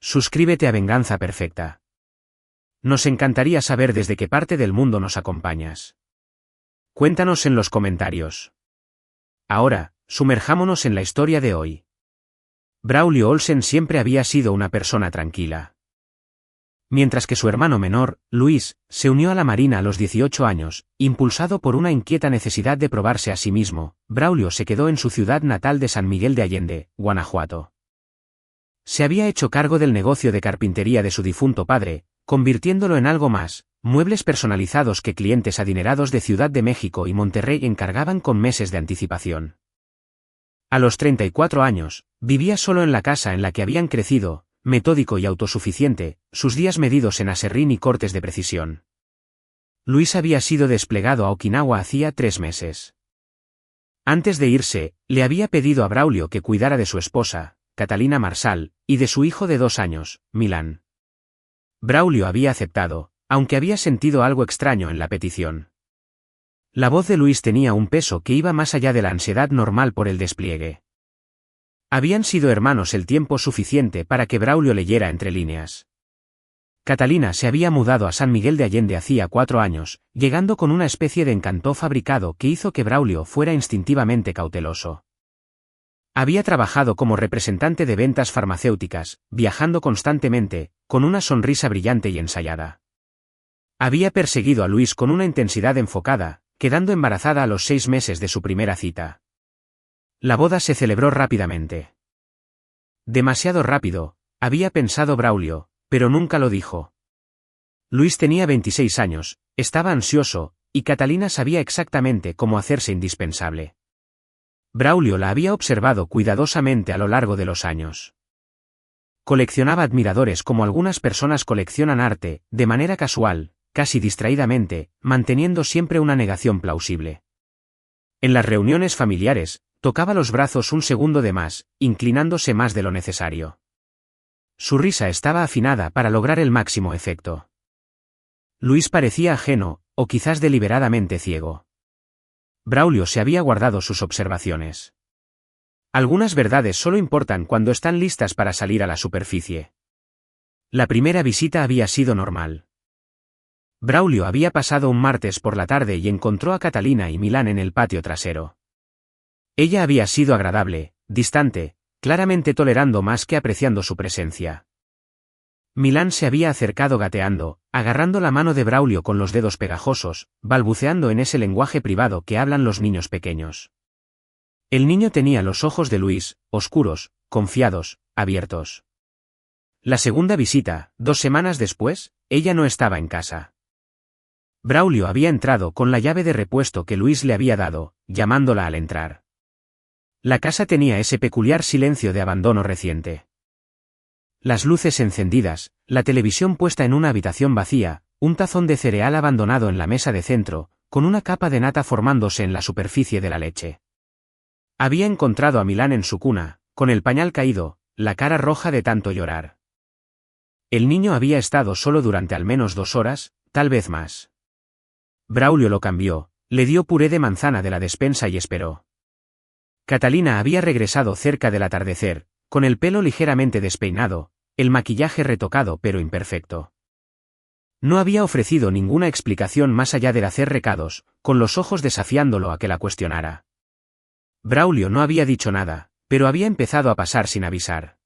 suscríbete a Venganza Perfecta. Nos encantaría saber desde qué parte del mundo nos acompañas. Cuéntanos en los comentarios. Ahora, sumerjámonos en la historia de hoy. Braulio Olsen siempre había sido una persona tranquila. Mientras que su hermano menor, Luis, se unió a la Marina a los 18 años, impulsado por una inquieta necesidad de probarse a sí mismo, Braulio se quedó en su ciudad natal de San Miguel de Allende, Guanajuato. Se había hecho cargo del negocio de carpintería de su difunto padre, convirtiéndolo en algo más, muebles personalizados que clientes adinerados de Ciudad de México y Monterrey encargaban con meses de anticipación. A los 34 años, vivía solo en la casa en la que habían crecido, metódico y autosuficiente, sus días medidos en aserrín y cortes de precisión. Luis había sido desplegado a Okinawa hacía 3 meses. Antes de irse, le había pedido a Braulio que cuidara de su esposa, Catalina Marsal, y de su hijo de 2 años, Milán. Braulio había aceptado, aunque había sentido algo extraño en la petición. La voz de Luis tenía un peso que iba más allá de la ansiedad normal por el despliegue. Habían sido hermanos el tiempo suficiente para que Braulio leyera entre líneas. Catalina se había mudado a San Miguel de Allende hacía 4 años, llegando con una especie de encanto fabricado que hizo que Braulio fuera instintivamente cauteloso. Había trabajado como representante de ventas farmacéuticas, viajando constantemente, con una sonrisa brillante y ensayada. Había perseguido a Luis con una intensidad enfocada, quedando embarazada a los 6 meses de su primera cita. La boda se celebró rápidamente. Demasiado rápido, había pensado Braulio, pero nunca lo dijo. Luis tenía 26 años, estaba ansioso, y Catalina sabía exactamente cómo hacerse indispensable. Braulio la había observado cuidadosamente a lo largo de los años. Coleccionaba admiradores como algunas personas coleccionan arte, de manera casual, casi distraídamente, manteniendo siempre una negación plausible. En las reuniones familiares, tocaba los brazos un segundo de más, inclinándose más de lo necesario. Su risa estaba afinada para lograr el máximo efecto. Luis parecía ajeno, o quizás deliberadamente ciego. Braulio se había guardado sus observaciones. Algunas verdades solo importan cuando están listas para salir a la superficie. La primera visita había sido normal. Braulio había pasado un martes por la tarde y encontró a Catalina y Milán en el patio trasero. Ella había sido agradable, distante, claramente tolerando más que apreciando su presencia. Milán se había acercado gateando, agarrando la mano de Braulio con los dedos pegajosos, balbuceando en ese lenguaje privado que hablan los niños pequeños. El niño tenía los ojos de Luis, oscuros, confiados, abiertos. La segunda visita, 2 semanas después, ella no estaba en casa. Braulio había entrado con la llave de repuesto que Luis le había dado, llamándola al entrar. La casa tenía ese peculiar silencio de abandono reciente. Las luces encendidas, la televisión puesta en una habitación vacía, un tazón de cereal abandonado en la mesa de centro, con una capa de nata formándose en la superficie de la leche. Había encontrado a Milán en su cuna, con el pañal caído, la cara roja de tanto llorar. El niño había estado solo durante al menos 2 horas, tal vez más. Braulio lo cambió, le dio puré de manzana de la despensa y esperó. Catalina había regresado cerca del atardecer, con el pelo ligeramente despeinado, el maquillaje retocado pero imperfecto. No había ofrecido ninguna explicación más allá del hacer recados, con los ojos desafiándolo a que la cuestionara. Braulio no había dicho nada, pero había empezado a pasar sin avisar.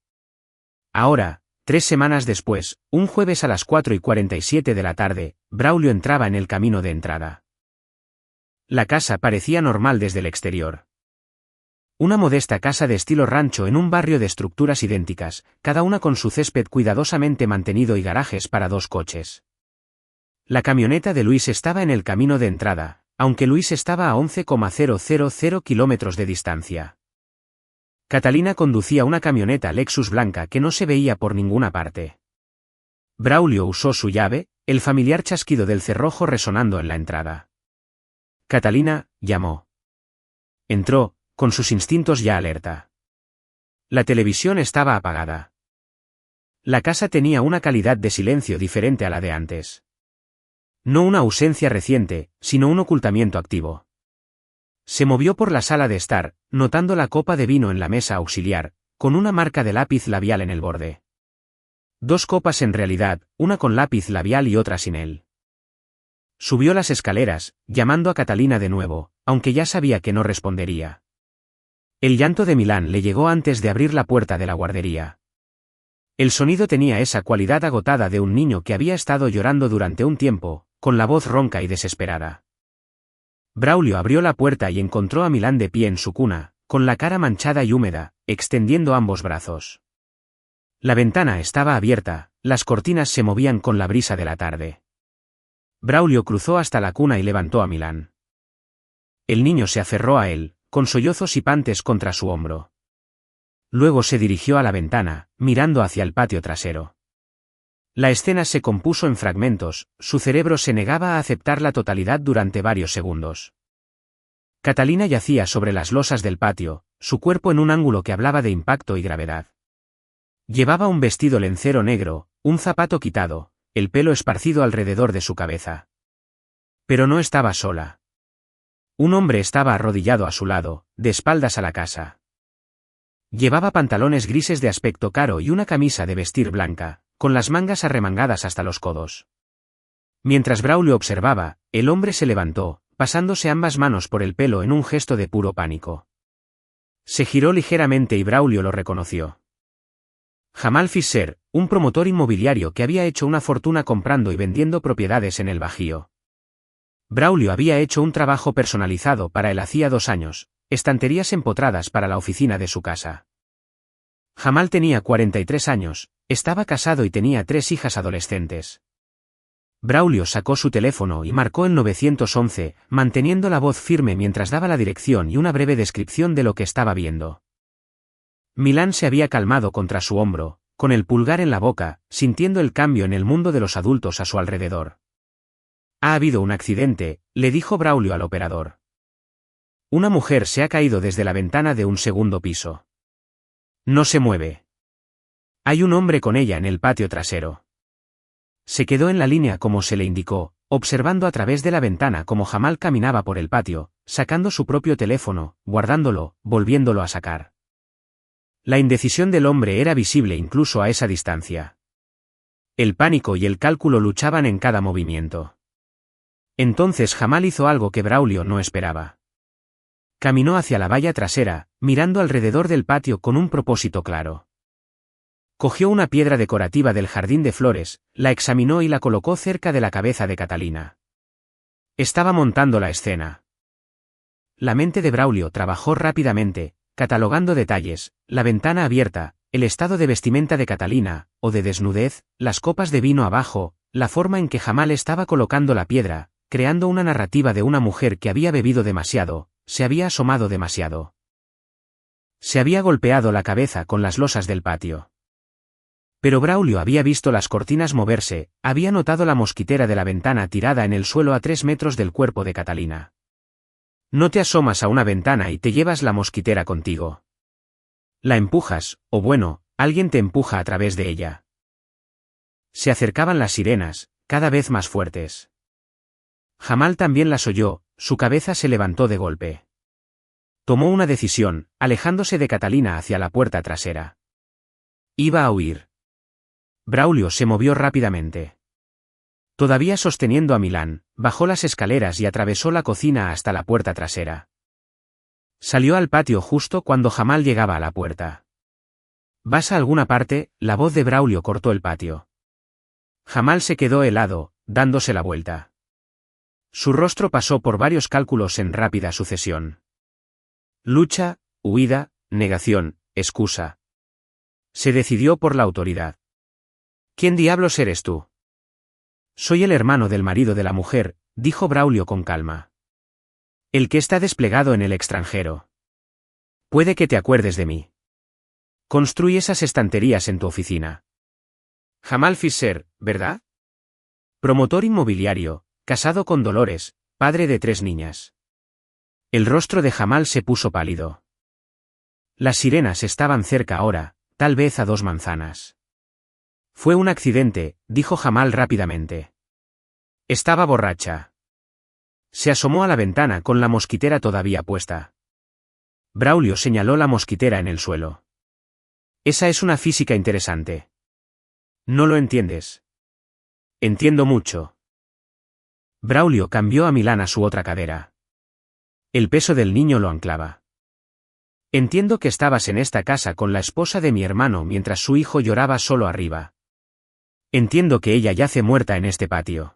Ahora, 3 semanas después, un jueves a las 4:47 de la tarde, Braulio entraba en el camino de entrada. La casa parecía normal desde el exterior. Una modesta casa de estilo rancho en un barrio de estructuras idénticas, cada una con su césped cuidadosamente mantenido y garajes para 2 coches. La camioneta de Luis estaba en el camino de entrada, aunque Luis estaba a 11,000 kilómetros de distancia. Catalina conducía una camioneta Lexus blanca que no se veía por ninguna parte. Braulio usó su llave, el familiar chasquido del cerrojo resonando en la entrada. Catalina, llamó. Entró, con sus instintos ya alerta. La televisión estaba apagada. La casa tenía una calidad de silencio diferente a la de antes. No una ausencia reciente, sino un ocultamiento activo. Se movió por la sala de estar, notando la copa de vino en la mesa auxiliar, con una marca de lápiz labial en el borde. 2 copas en realidad, una con lápiz labial y otra sin él. Subió las escaleras, llamando a Catalina de nuevo, aunque ya sabía que no respondería. El llanto de Milán le llegó antes de abrir la puerta de la guardería. El sonido tenía esa cualidad agotada de un niño que había estado llorando durante un tiempo, con la voz ronca y desesperada. Braulio abrió la puerta y encontró a Milán de pie en su cuna, con la cara manchada y húmeda, extendiendo ambos brazos. La ventana estaba abierta, las cortinas se movían con la brisa de la tarde. Braulio cruzó hasta la cuna y levantó a Milán. El niño se aferró a él, con sollozos hipantes contra su hombro. Luego se dirigió a la ventana, mirando hacia el patio trasero. La escena se compuso en fragmentos, su cerebro se negaba a aceptar la totalidad durante varios segundos. Catalina yacía sobre las losas del patio, su cuerpo en un ángulo que hablaba de impacto y gravedad. Llevaba un vestido lencero negro, un zapato quitado, el pelo esparcido alrededor de su cabeza. Pero no estaba sola. Un hombre estaba arrodillado a su lado, de espaldas a la casa. Llevaba pantalones grises de aspecto caro y una camisa de vestir blanca, con las mangas arremangadas hasta los codos. Mientras Braulio observaba, el hombre se levantó, pasándose ambas manos por el pelo en un gesto de puro pánico. Se giró ligeramente y Braulio lo reconoció. Jamal Fischer, un promotor inmobiliario que había hecho una fortuna comprando y vendiendo propiedades en el Bajío. Braulio había hecho un trabajo personalizado para él hacía 2 años, estanterías empotradas para la oficina de su casa. Jamal tenía 43 años, estaba casado y tenía 3 hijas adolescentes. Braulio sacó su teléfono y marcó el 911, manteniendo la voz firme mientras daba la dirección y una breve descripción de lo que estaba viendo. Milán se había calmado contra su hombro, con el pulgar en la boca, sintiendo el cambio en el mundo de los adultos a su alrededor. Ha habido un accidente, le dijo Braulio al operador. Una mujer se ha caído desde la ventana de un segundo piso. No se mueve. Hay un hombre con ella en el patio trasero. Se quedó en la línea como se le indicó, observando a través de la ventana cómo Jamal caminaba por el patio, sacando su propio teléfono, guardándolo, volviéndolo a sacar. La indecisión del hombre era visible incluso a esa distancia. El pánico y el cálculo luchaban en cada movimiento. Entonces Jamal hizo algo que Braulio no esperaba. Caminó hacia la valla trasera, mirando alrededor del patio con un propósito claro. Cogió una piedra decorativa del jardín de flores, la examinó y la colocó cerca de la cabeza de Catalina. Estaba montando la escena. La mente de Braulio trabajó rápidamente, catalogando detalles, la ventana abierta, el estado de vestimenta de Catalina, o de desnudez, las copas de vino abajo, la forma en que Jamal estaba colocando la piedra, creando una narrativa de una mujer que había bebido demasiado, se había asomado demasiado. Se había golpeado la cabeza con las losas del patio. Pero Braulio había visto las cortinas moverse, había notado la mosquitera de la ventana tirada en el suelo a 3 metros del cuerpo de Catalina. No te asomas a una ventana y te llevas la mosquitera contigo. La empujas, o bueno, alguien te empuja a través de ella. Se acercaban las sirenas, cada vez más fuertes. Jamal también las oyó, su cabeza se levantó de golpe. Tomó una decisión, alejándose de Catalina hacia la puerta trasera. Iba a huir. Braulio se movió rápidamente. Todavía sosteniendo a Milán, bajó las escaleras y atravesó la cocina hasta la puerta trasera. Salió al patio justo cuando Jamal llegaba a la puerta. ¿Vas a alguna parte? La voz de Braulio cortó el patio. Jamal se quedó helado, dándose la vuelta. Su rostro pasó por varios cálculos en rápida sucesión. Lucha, huida, negación, excusa. Se decidió por la autoridad. ¿Quién diablos eres tú? Soy el hermano del marido de la mujer, dijo Braulio con calma. El que está desplegado en el extranjero. Puede que te acuerdes de mí. Construí esas estanterías en tu oficina. Jamal Fischer, ¿verdad? Promotor inmobiliario, casado con Dolores, padre de 3 niñas. El rostro de Jamal se puso pálido. Las sirenas estaban cerca ahora, tal vez a 2 manzanas. Fue un accidente, dijo Jamal rápidamente. Estaba borracha. Se asomó a la ventana con la mosquitera todavía puesta. Braulio señaló la mosquitera en el suelo. Esa es una física interesante. No lo entiendes. Entiendo mucho. Braulio cambió a Milán a su otra cadera. El peso del niño lo anclaba. Entiendo que estabas en esta casa con la esposa de mi hermano mientras su hijo lloraba solo arriba. Entiendo que ella yace muerta en este patio.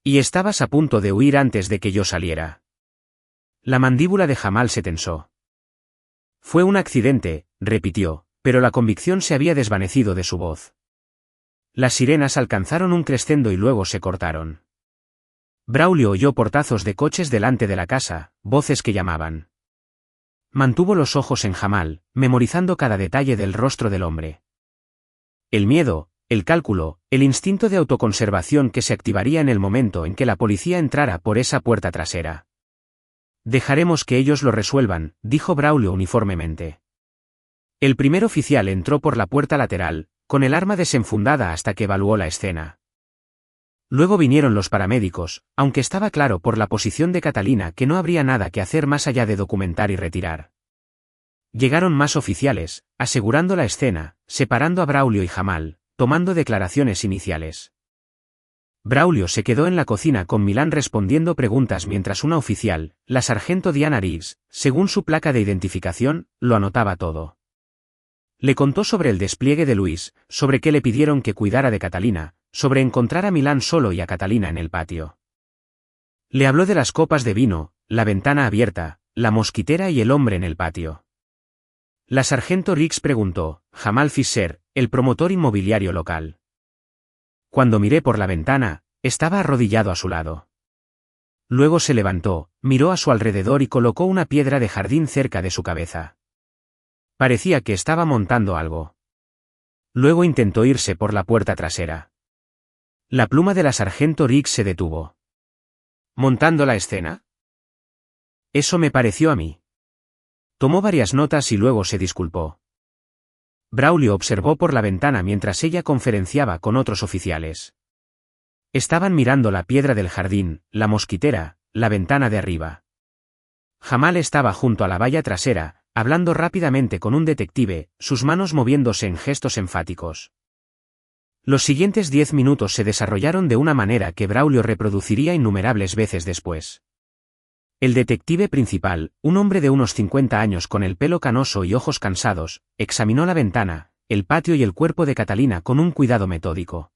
Y estabas a punto de huir antes de que yo saliera. La mandíbula de Jamal se tensó. Fue un accidente, repitió, pero la convicción se había desvanecido de su voz. Las sirenas alcanzaron un crescendo y luego se cortaron. Braulio oyó portazos de coches delante de la casa, voces que llamaban. Mantuvo los ojos en Jamal, memorizando cada detalle del rostro del hombre. El miedo, el cálculo, el instinto de autoconservación que se activaría en el momento en que la policía entrara por esa puerta trasera. Dejaremos que ellos lo resuelvan, dijo Braulio uniformemente. El primer oficial entró por la puerta lateral, con el arma desenfundada hasta que evaluó la escena. Luego vinieron los paramédicos, aunque estaba claro por la posición de Catalina que no habría nada que hacer más allá de documentar y retirar. Llegaron más oficiales, asegurando la escena, separando a Braulio y Jamal, tomando declaraciones iniciales. Braulio se quedó en la cocina con Milán respondiendo preguntas mientras una oficial, la sargento Diana Riggs, según su placa de identificación, lo anotaba todo. Le contó sobre el despliegue de Luis, sobre qué le pidieron que cuidara de Catalina, sobre encontrar a Milán solo y a Catalina en el patio. Le habló de las copas de vino, la ventana abierta, la mosquitera y el hombre en el patio. La sargento Riggs preguntó, Jamal Fisher, el promotor inmobiliario local. Cuando miré por la ventana, estaba arrodillado a su lado. Luego se levantó, miró a su alrededor y colocó una piedra de jardín cerca de su cabeza. Parecía que estaba montando algo. Luego intentó irse por la puerta trasera. La pluma de la sargento Riggs se detuvo. ¿Montando la escena? Eso me pareció a mí. Tomó varias notas y luego se disculpó. Braulio observó por la ventana mientras ella conferenciaba con otros oficiales. Estaban mirando la piedra del jardín, la mosquitera, la ventana de arriba. Jamal estaba junto a la valla trasera, hablando rápidamente con un detective, sus manos moviéndose en gestos enfáticos. Los siguientes 10 minutos se desarrollaron de una manera que Braulio reproduciría innumerables veces después. El detective principal, un hombre de unos 50 años con el pelo canoso y ojos cansados, examinó la ventana, el patio y el cuerpo de Catalina con un cuidado metódico.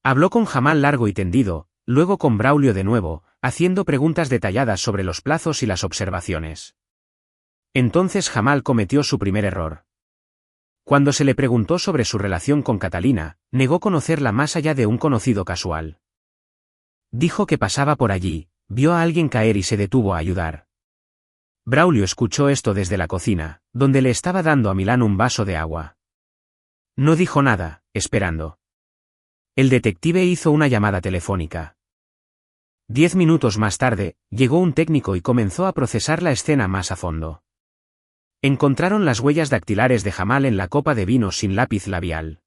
Habló con Jamal largo y tendido, luego con Braulio de nuevo, haciendo preguntas detalladas sobre los plazos y las observaciones. Entonces Jamal cometió su primer error. Cuando se le preguntó sobre su relación con Catalina, negó conocerla más allá de un conocido casual. Dijo que pasaba por allí, vio a alguien caer y se detuvo a ayudar. Braulio escuchó esto desde la cocina, donde le estaba dando a Milán un vaso de agua. No dijo nada, esperando. El detective hizo una llamada telefónica. 10 minutos más tarde, llegó un técnico y comenzó a procesar la escena más a fondo. Encontraron las huellas dactilares de Jamal en la copa de vino sin lápiz labial.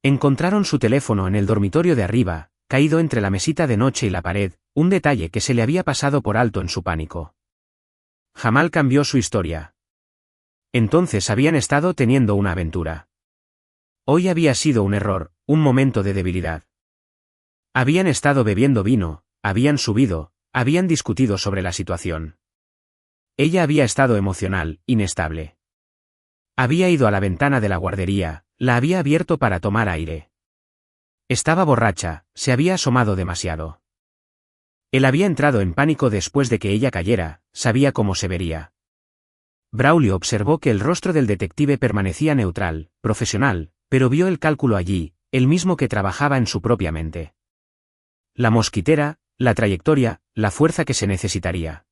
Encontraron su teléfono en el dormitorio de arriba, caído entre la mesita de noche y la pared, un detalle que se le había pasado por alto en su pánico. Jamal cambió su historia. Entonces habían estado teniendo una aventura. Hoy había sido un error, un momento de debilidad. Habían estado bebiendo vino, habían subido, habían discutido sobre la situación. Ella había estado emocional, inestable. Había ido a la ventana de la guardería, la había abierto para tomar aire. Estaba borracha, se había asomado demasiado. Él había entrado en pánico después de que ella cayera, sabía cómo se vería. Braulio observó que el rostro del detective permanecía neutral, profesional, pero vio el cálculo allí, el mismo que trabajaba en su propia mente. La mosquitera, la trayectoria, la fuerza que se necesitaría.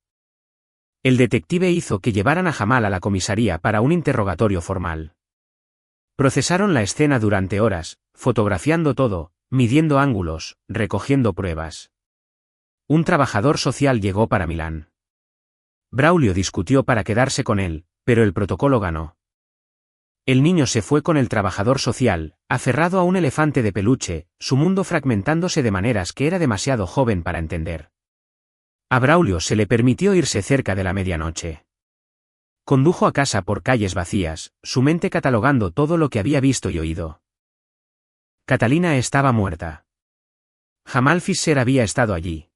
El detective hizo que llevaran a Jamal a la comisaría para un interrogatorio formal. Procesaron la escena durante horas, fotografiando todo, midiendo ángulos, recogiendo pruebas. Un trabajador social llegó para Milán. Braulio discutió para quedarse con él, pero el protocolo ganó. El niño se fue con el trabajador social, aferrado a un elefante de peluche, su mundo fragmentándose de maneras que era demasiado joven para entender. A Braulio se le permitió irse cerca de la medianoche. Condujo a casa por calles vacías, su mente catalogando todo lo que había visto y oído. Catalina estaba muerta. Jamal Fischer había estado allí.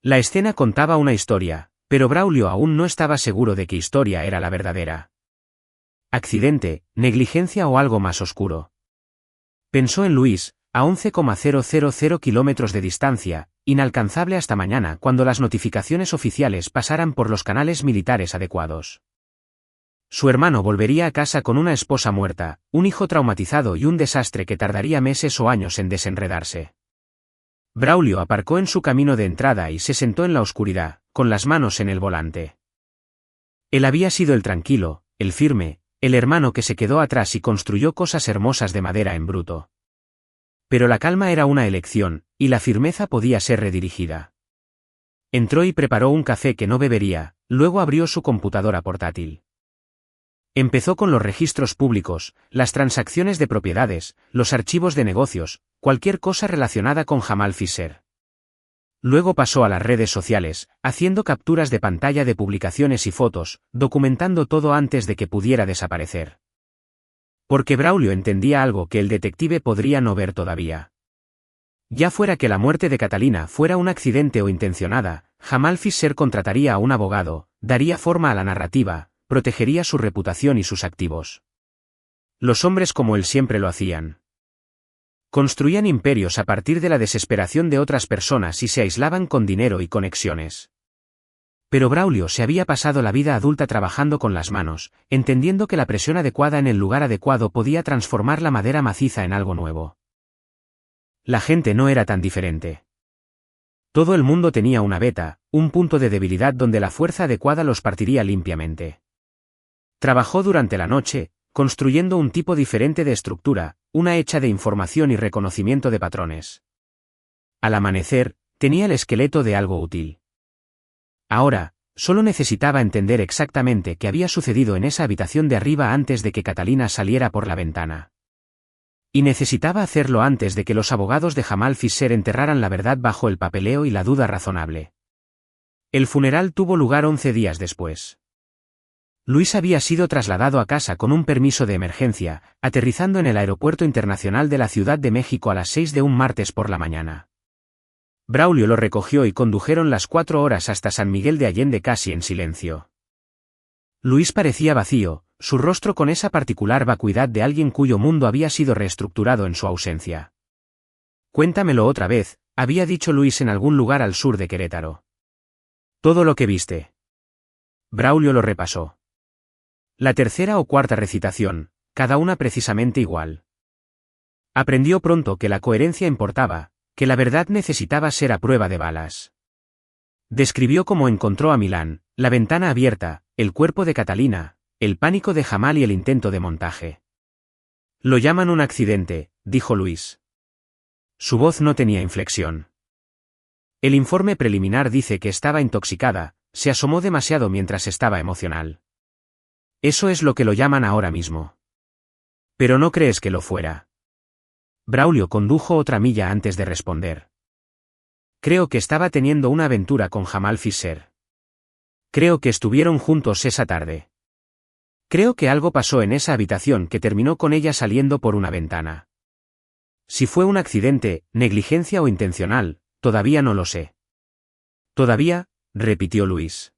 La escena contaba una historia, pero Braulio aún no estaba seguro de qué historia era la verdadera. ¿Accidente, negligencia o algo más oscuro? Pensó en Luis, a 11,000 kilómetros de distancia, inalcanzable hasta mañana cuando las notificaciones oficiales pasaran por los canales militares adecuados. Su hermano volvería a casa con una esposa muerta, un hijo traumatizado y un desastre que tardaría meses o años en desenredarse. Braulio aparcó en su camino de entrada y se sentó en la oscuridad, con las manos en el volante. Él había sido el tranquilo, el firme, el hermano que se quedó atrás y construyó cosas hermosas de madera en bruto. Pero la calma era una elección, y la firmeza podía ser redirigida. Entró y preparó un café que no bebería, luego abrió su computadora portátil. Empezó con los registros públicos, las transacciones de propiedades, los archivos de negocios, cualquier cosa relacionada con Jamal Fischer. Luego pasó a las redes sociales, haciendo capturas de pantalla de publicaciones y fotos, documentando todo antes de que pudiera desaparecer. Porque Braulio entendía algo que el detective podría no ver todavía. Ya fuera que la muerte de Catalina fuera un accidente o intencionada, Jamal Fischer contrataría a un abogado, daría forma a la narrativa, protegería su reputación y sus activos. Los hombres como él siempre lo hacían. Construían imperios a partir de la desesperación de otras personas y se aislaban con dinero y conexiones. Pero Braulio se había pasado la vida adulta trabajando con las manos, entendiendo que la presión adecuada en el lugar adecuado podía transformar la madera maciza en algo nuevo. La gente no era tan diferente. Todo el mundo tenía una beta, un punto de debilidad donde la fuerza adecuada los partiría limpiamente. Trabajó durante la noche, construyendo un tipo diferente de estructura, una hecha de información y reconocimiento de patrones. Al amanecer, tenía el esqueleto de algo útil. Ahora, solo necesitaba entender exactamente qué había sucedido en esa habitación de arriba antes de que Catalina saliera por la ventana. Y necesitaba hacerlo antes de que los abogados de Jamal Fischer enterraran la verdad bajo el papeleo y la duda razonable. El funeral tuvo lugar 11 días después. Luis había sido trasladado a casa con un permiso de emergencia, aterrizando en el Aeropuerto Internacional de la Ciudad de México a las 6 de un martes por la mañana. Braulio lo recogió y condujeron las 4 horas hasta San Miguel de Allende casi en silencio. Luis parecía vacío, su rostro con esa particular vacuidad de alguien cuyo mundo había sido reestructurado en su ausencia. Cuéntamelo otra vez, había dicho Luis en algún lugar al sur de Querétaro. Todo lo que viste. Braulio lo repasó. La tercera o cuarta recitación, cada una precisamente igual. Aprendió pronto que la coherencia importaba, que la verdad necesitaba ser a prueba de balas. Describió cómo encontró a Milán, la ventana abierta, el cuerpo de Catalina, el pánico de Jamal y el intento de montaje. Lo llaman un accidente, dijo Luis. Su voz no tenía inflexión. El informe preliminar dice que estaba intoxicada, se asomó demasiado mientras estaba emocional. Eso es lo que lo llaman ahora mismo. Pero no crees que lo fuera. Braulio condujo otra milla antes de responder. Creo que estaba teniendo una aventura con Jamal Fischer. Creo que estuvieron juntos esa tarde. Creo que algo pasó en esa habitación que terminó con ella saliendo por una ventana. Si fue un accidente, negligencia o intencional, todavía no lo sé. Todavía, repitió Luis.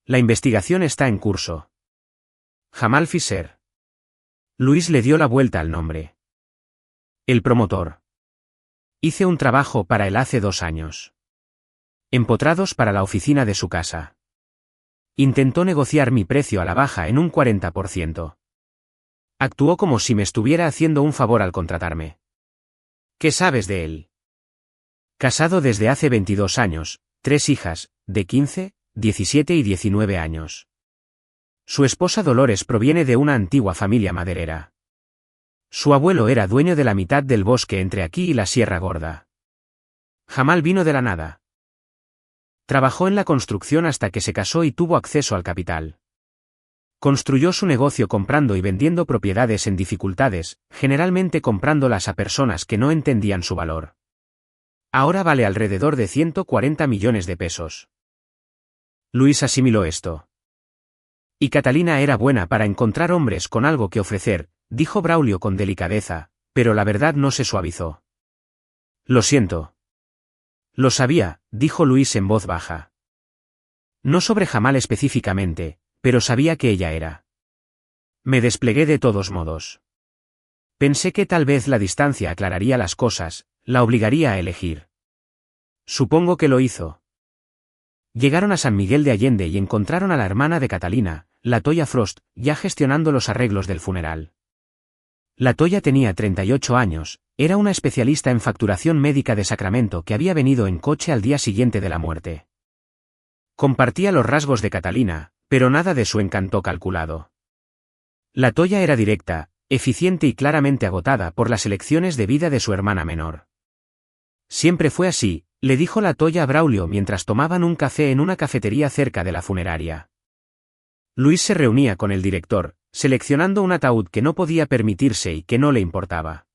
La investigación está en curso. Jamal Fischer. Luis le dio la vuelta al nombre. El promotor. Hice un trabajo para él hace 2 años. Empotrados para la oficina de su casa. Intentó negociar mi precio a la baja en un 40%. Actuó como si me estuviera haciendo un favor al contratarme. ¿Qué sabes de él? Casado desde hace 22 años, 3 hijas, de 15, 17 y 19 años. Su esposa Dolores proviene de una antigua familia maderera. Su abuelo era dueño de la mitad del bosque entre aquí y la Sierra Gorda. Jamal vino de la nada. Trabajó en la construcción hasta que se casó y tuvo acceso al capital. Construyó su negocio comprando y vendiendo propiedades en dificultades, generalmente comprándolas a personas que no entendían su valor. Ahora vale alrededor de 140 millones de pesos. Luis asimiló esto. Y Catalina era buena para encontrar hombres con algo que ofrecer, dijo Braulio con delicadeza, pero la verdad no se suavizó. Lo siento. Lo sabía, dijo Luis en voz baja. No sobre Jamal específicamente, pero sabía que ella era. Me desplegué de todos modos. Pensé que tal vez la distancia aclararía las cosas, la obligaría a elegir. Supongo que lo hizo. Llegaron a San Miguel de Allende y encontraron a la hermana de Catalina, LaToya Frost, ya gestionando los arreglos del funeral. LaToya tenía 38 años, era una especialista en facturación médica de Sacramento que había venido en coche al día siguiente de la muerte. Compartía los rasgos de Catalina, pero nada de su encanto calculado. LaToya era directa, eficiente y claramente agotada por las elecciones de vida de su hermana menor. Siempre fue así, le dijo LaToya a Braulio mientras tomaban un café en una cafetería cerca de la funeraria. Luis se reunía con el director, seleccionando un ataúd que no podía permitirse y que no le importaba.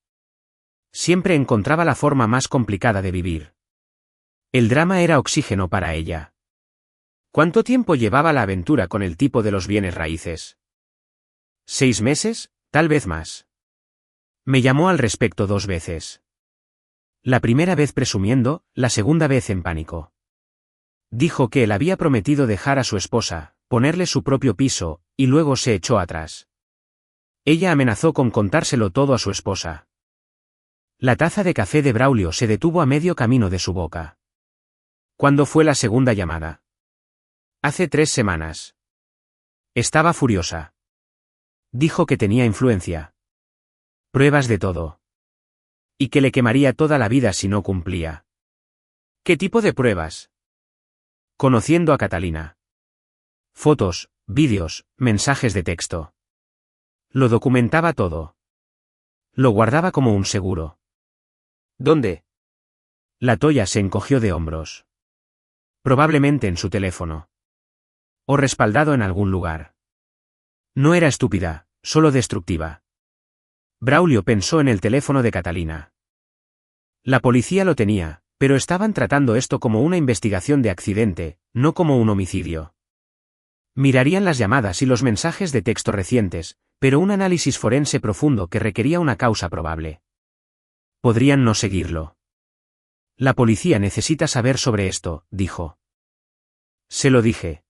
Siempre encontraba la forma más complicada de vivir. El drama era oxígeno para ella. ¿Cuánto tiempo llevaba la aventura con el tipo de los bienes raíces? ¿6 meses? Tal vez más. Me llamó al respecto 2 veces. La primera vez presumiendo, la segunda vez en pánico. Dijo que él había prometido dejar a su esposa, ponerle su propio piso, y luego se echó atrás. Ella amenazó con contárselo todo a su esposa. La taza de café de Braulio se detuvo a medio camino de su boca. ¿Cuándo fue la segunda llamada? Hace 3 semanas. Estaba furiosa. Dijo que tenía influencia. Pruebas de todo. Y que le quemaría toda la vida si no cumplía. ¿Qué tipo de pruebas? Conociendo a Catalina. Fotos, vídeos, mensajes de texto. Lo documentaba todo. Lo guardaba como un seguro. ¿Dónde? LaToya se encogió de hombros. Probablemente en su teléfono. O respaldado en algún lugar. No era estúpida, solo destructiva. Braulio pensó en el teléfono de Catalina. La policía lo tenía, pero estaban tratando esto como una investigación de accidente, no como un homicidio. Mirarían las llamadas y los mensajes de texto recientes, pero un análisis forense profundo que requería una causa probable. Podrían no seguirlo. La policía necesita saber sobre esto, dijo. Se lo dije.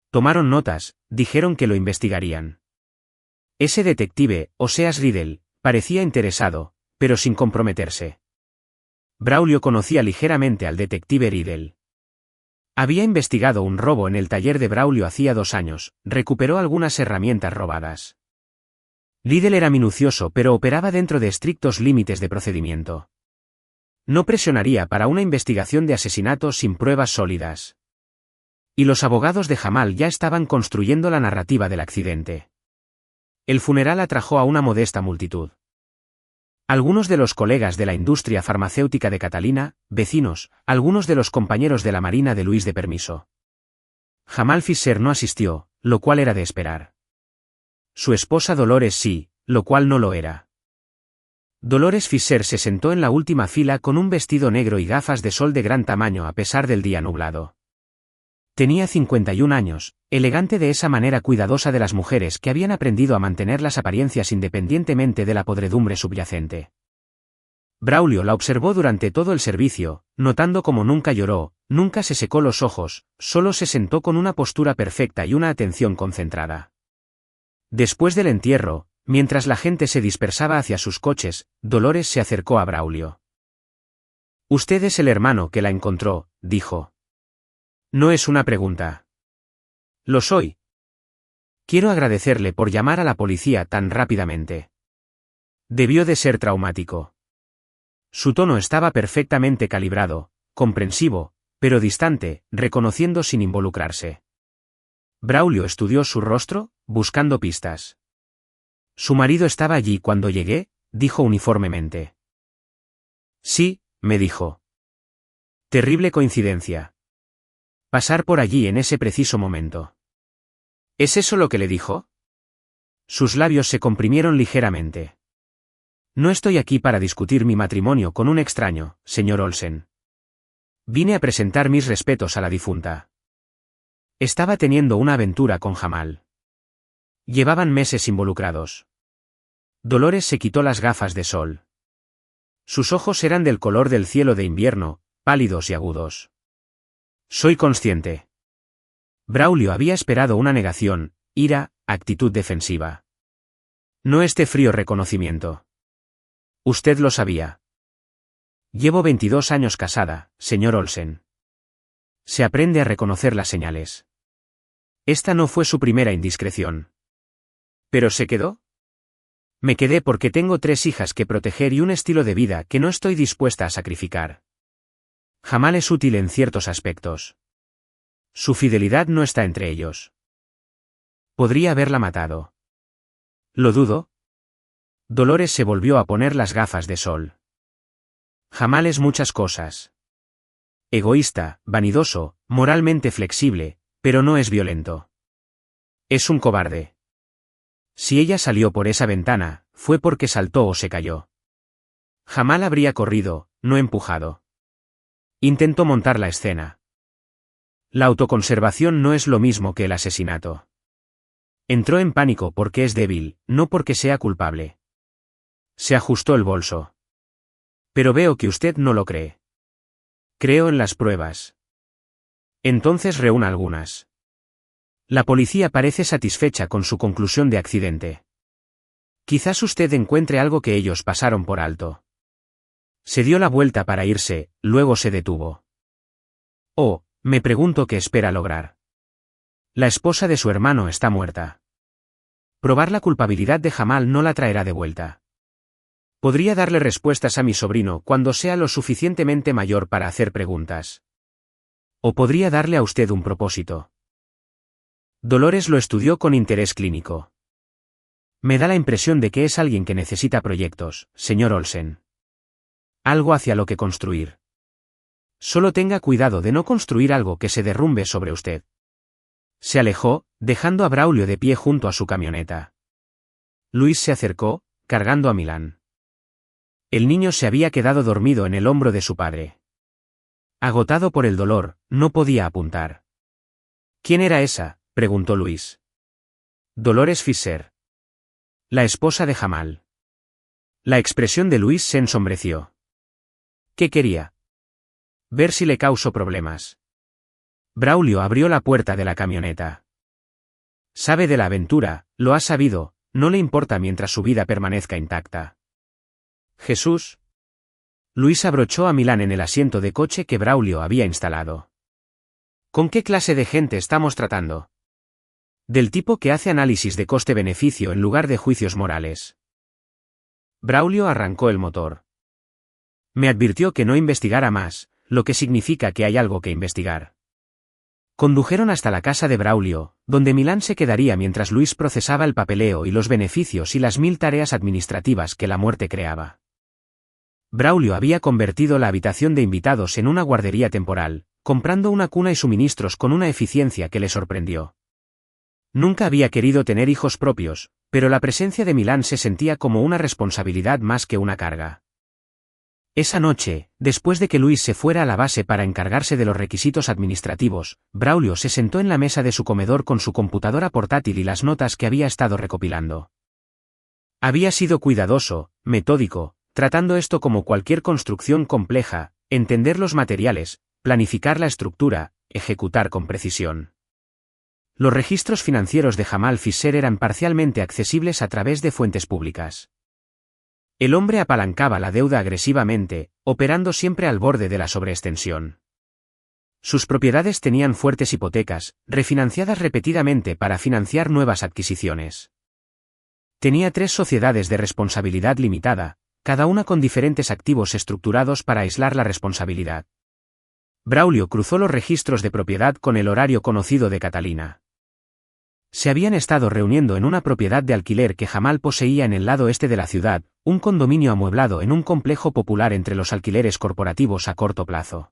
Tomaron notas, dijeron que lo investigarían. Ese detective, Oseas Riddle, parecía interesado, pero sin comprometerse. Braulio conocía ligeramente al detective Riddle. Había investigado un robo en el taller de Braulio hacía 2 años, recuperó algunas herramientas robadas. Riddle era minucioso pero operaba dentro de estrictos límites de procedimiento. No presionaría para una investigación de asesinatos sin pruebas sólidas. Y los abogados de Jamal ya estaban construyendo la narrativa del accidente. El funeral atrajo a una modesta multitud. Algunos de los colegas de la industria farmacéutica de Catalina, vecinos, algunos de los compañeros de la Marina de Luis de Permiso. Jamal Fisher no asistió, lo cual era de esperar. Su esposa Dolores sí, lo cual no lo era. Dolores Fisher se sentó en la última fila con un vestido negro y gafas de sol de gran tamaño a pesar del día nublado. Tenía 51 años, elegante de esa manera cuidadosa de las mujeres que habían aprendido a mantener las apariencias independientemente de la podredumbre subyacente. Braulio la observó durante todo el servicio, notando cómo nunca lloró, nunca se secó los ojos, solo se sentó con una postura perfecta y una atención concentrada. Después del entierro, mientras la gente se dispersaba hacia sus coches, Dolores se acercó a Braulio. «Usted es el hermano que la encontró», dijo. «No es una pregunta». «Lo soy. Quiero agradecerle por llamar a la policía tan rápidamente. Debió de ser traumático». Su tono estaba perfectamente calibrado, comprensivo, pero distante, reconociendo sin involucrarse. Braulio estudió su rostro, buscando pistas. «Su marido estaba allí cuando llegué», dijo uniformemente. «Sí», me dijo. «Terrible coincidencia. Pasar por allí en ese preciso momento». ¿Es eso lo que le dijo? Sus labios se comprimieron ligeramente. «No estoy aquí para discutir mi matrimonio con un extraño, señor Olsen. Vine a presentar mis respetos a la difunta. Estaba teniendo una aventura con Jamal. Llevaban meses involucrados. Dolores se quitó las gafas de sol. Sus ojos eran del color del cielo de invierno, pálidos y agudos. Soy consciente. Braulio había esperado una negación, ira, actitud defensiva. No este frío reconocimiento. Usted lo sabía. Llevo 22 años casada, señor Olsen. Se aprende a reconocer las señales. Esta no fue su primera indiscreción. ¿Pero se quedó? Me quedé porque tengo 3 hijas que proteger y un estilo de vida que no estoy dispuesta a sacrificar. Jamal es útil en ciertos aspectos. Su fidelidad no está entre ellos. Podría haberla matado. ¿Lo dudo? Dolores se volvió a poner las gafas de sol. Jamal es muchas cosas. Egoísta, vanidoso, moralmente flexible, pero no es violento. Es un cobarde. Si ella salió por esa ventana, fue porque saltó o se cayó. Jamal habría corrido, no empujado. Intentó montar la escena. La autoconservación no es lo mismo que el asesinato. Entró en pánico porque es débil, no porque sea culpable. Se ajustó el bolso. Pero veo que usted no lo cree. Creo en las pruebas. Entonces reúna algunas. La policía parece satisfecha con su conclusión de accidente. Quizás usted encuentre algo que ellos pasaron por alto. Se dio la vuelta para irse, luego se detuvo. Oh, me pregunto qué espera lograr. La esposa de su hermano está muerta. Probar la culpabilidad de Jamal no la traerá de vuelta. Podría darle respuestas a mi sobrino cuando sea lo suficientemente mayor para hacer preguntas. O podría darle a usted un propósito. Dolores lo estudió con interés clínico. Me da la impresión de que es alguien que necesita proyectos, señor Olsen. Algo hacia lo que construir. Solo tenga cuidado de no construir algo que se derrumbe sobre usted. Se alejó, dejando a Braulio de pie junto a su camioneta. Luis se acercó, cargando a Milán. El niño se había quedado dormido en el hombro de su padre. Agotado por el dolor, no podía apuntar. ¿Quién era esa?, preguntó Luis. Dolores Fischer. La esposa de Jamal. La expresión de Luis se ensombreció. ¿Qué quería? Ver si le causó problemas. Braulio abrió la puerta de la camioneta. Sabe de la aventura, lo ha sabido, no le importa mientras su vida permanezca intacta. Jesús. Luis abrochó a Milán en el asiento de coche que Braulio había instalado. ¿Con qué clase de gente estamos tratando? Del tipo que hace análisis de coste-beneficio en lugar de juicios morales. Braulio arrancó el motor. Me advirtió que no investigara más, lo que significa que hay algo que investigar. Condujeron hasta la casa de Braulio, donde Milán se quedaría mientras Luis procesaba el papeleo y los beneficios y las 1000 tareas administrativas que la muerte creaba. Braulio había convertido la habitación de invitados en una guardería temporal, comprando una cuna y suministros con una eficiencia que le sorprendió. Nunca había querido tener hijos propios, pero la presencia de Milán se sentía como una responsabilidad más que una carga. Esa noche, después de que Luis se fuera a la base para encargarse de los requisitos administrativos, Braulio se sentó en la mesa de su comedor con su computadora portátil y las notas que había estado recopilando. Había sido cuidadoso, metódico, tratando esto como cualquier construcción compleja, entender los materiales, planificar la estructura, ejecutar con precisión. Los registros financieros de Jamal Fischer eran parcialmente accesibles a través de fuentes públicas. El hombre apalancaba la deuda agresivamente, operando siempre al borde de la sobreextensión. Sus propiedades tenían fuertes hipotecas, refinanciadas repetidamente para financiar nuevas adquisiciones. Tenía 3 sociedades de responsabilidad limitada, cada una con diferentes activos estructurados para aislar la responsabilidad. Braulio cruzó los registros de propiedad con el horario conocido de Catalina. Se habían estado reuniendo en una propiedad de alquiler que Jamal poseía en el lado este de la ciudad, un condominio amueblado en un complejo popular entre los alquileres corporativos a corto plazo.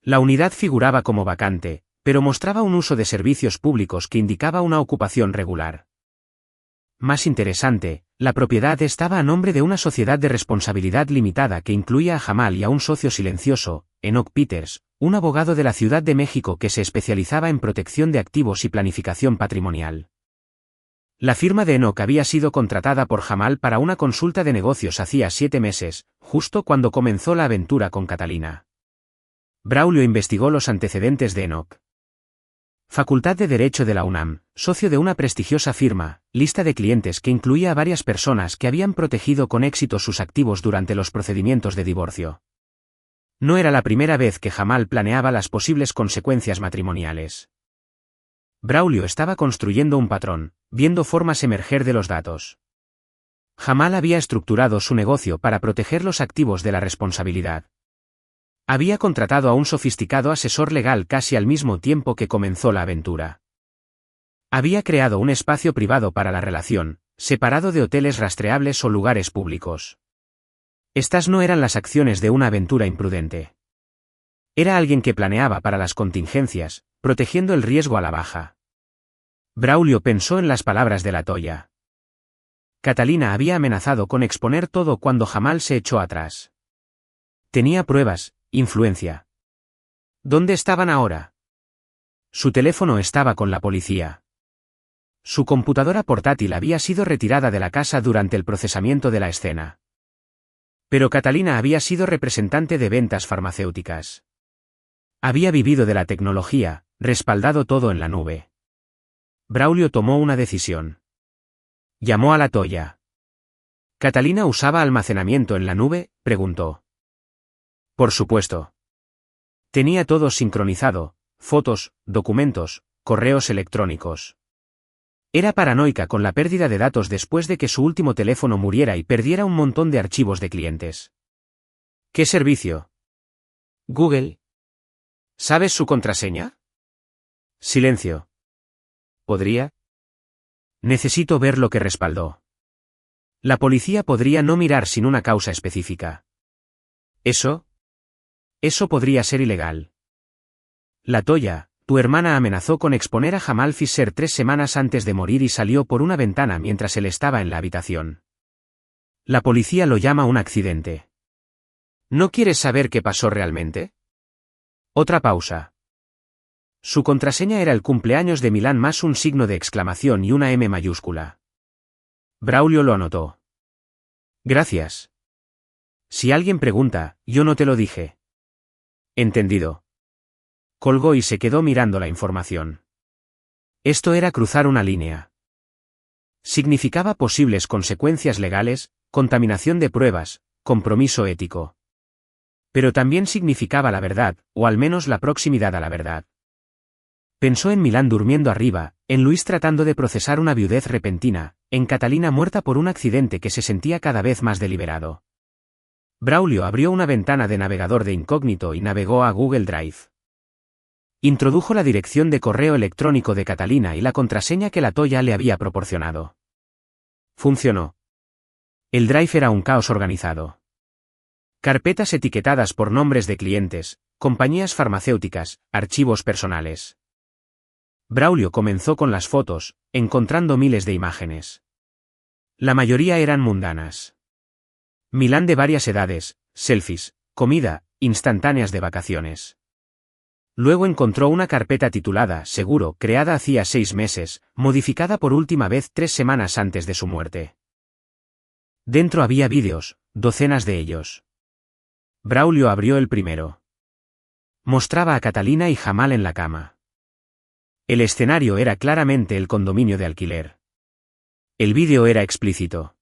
La unidad figuraba como vacante, pero mostraba un uso de servicios públicos que indicaba una ocupación regular. Más interesante, la propiedad estaba a nombre de una sociedad de responsabilidad limitada que incluía a Jamal y a un socio silencioso, Enoch Peters, un abogado de la Ciudad de México que se especializaba en protección de activos y planificación patrimonial. La firma de Enoch había sido contratada por Jamal para una consulta de negocios hacía 7 meses, justo cuando comenzó la aventura con Catalina. Braulio investigó los antecedentes de Enoch. Facultad de Derecho de la UNAM, socio de una prestigiosa firma, lista de clientes que incluía a varias personas que habían protegido con éxito sus activos durante los procedimientos de divorcio. No era la primera vez que Jamal planeaba las posibles consecuencias matrimoniales. Braulio estaba construyendo un patrón, viendo formas emerger de los datos. Jamal había estructurado su negocio para proteger los activos de la responsabilidad. Había contratado a un sofisticado asesor legal casi al mismo tiempo que comenzó la aventura. Había creado un espacio privado para la relación, separado de hoteles rastreables o lugares públicos. Estas no eran las acciones de una aventura imprudente. Era alguien que planeaba para las contingencias, protegiendo el riesgo a la baja. Braulio pensó en las palabras de Latoya. Catalina había amenazado con exponer todo cuando Jamal se echó atrás. Tenía pruebas, influencia. ¿Dónde estaban ahora? Su teléfono estaba con la policía. Su computadora portátil había sido retirada de la casa durante el procesamiento de la escena. Pero Catalina había sido representante de ventas farmacéuticas. Había vivido de la tecnología, respaldado todo en la nube. Braulio tomó una decisión. Llamó a Latoya. ¿Catalina usaba almacenamiento en la nube?, preguntó. Por supuesto. Tenía todo sincronizado, fotos, documentos, correos electrónicos. Era paranoica con la pérdida de datos después de que su último teléfono muriera y perdiera un montón de archivos de clientes. ¿Qué servicio? Google. ¿Sabes su contraseña? Silencio. ¿Podría? Necesito ver lo que respaldó. La policía podría no mirar sin una causa específica. ¿Eso? Eso podría ser ilegal. Latoya, tu hermana amenazó con exponer a Jamal Fisher 3 semanas antes de morir y salió por una ventana mientras él estaba en la habitación. La policía lo llama un accidente. ¿No quieres saber qué pasó realmente? Otra pausa. Su contraseña era el cumpleaños de Milán más un signo de exclamación y una M mayúscula. Braulio lo anotó. Gracias. Si alguien pregunta, yo no te lo dije. Entendido. Colgó y se quedó mirando la información. Esto era cruzar una línea. Significaba posibles consecuencias legales, contaminación de pruebas, compromiso ético. Pero también significaba la verdad, o al menos la proximidad a la verdad. Pensó en Milán durmiendo arriba, en Luis tratando de procesar una viudez repentina, en Catalina muerta por un accidente que se sentía cada vez más deliberado. Braulio abrió una ventana de navegador de incógnito y navegó a Google Drive. Introdujo la dirección de correo electrónico de Catalina y la contraseña que Latoya le había proporcionado. Funcionó. El Drive era un caos organizado. Carpetas etiquetadas por nombres de clientes, compañías farmacéuticas, archivos personales. Braulio comenzó con las fotos, encontrando miles de imágenes. La mayoría eran mundanas. Milán de varias edades, selfies, comida, instantáneas de vacaciones. Luego encontró una carpeta titulada Seguro, creada hacía 6 meses, modificada por última vez 3 semanas antes de su muerte. Dentro había vídeos, docenas de ellos. Braulio abrió el primero. Mostraba a Catalina y Jamal en la cama. El escenario era claramente el condominio de alquiler. El vídeo era explícito.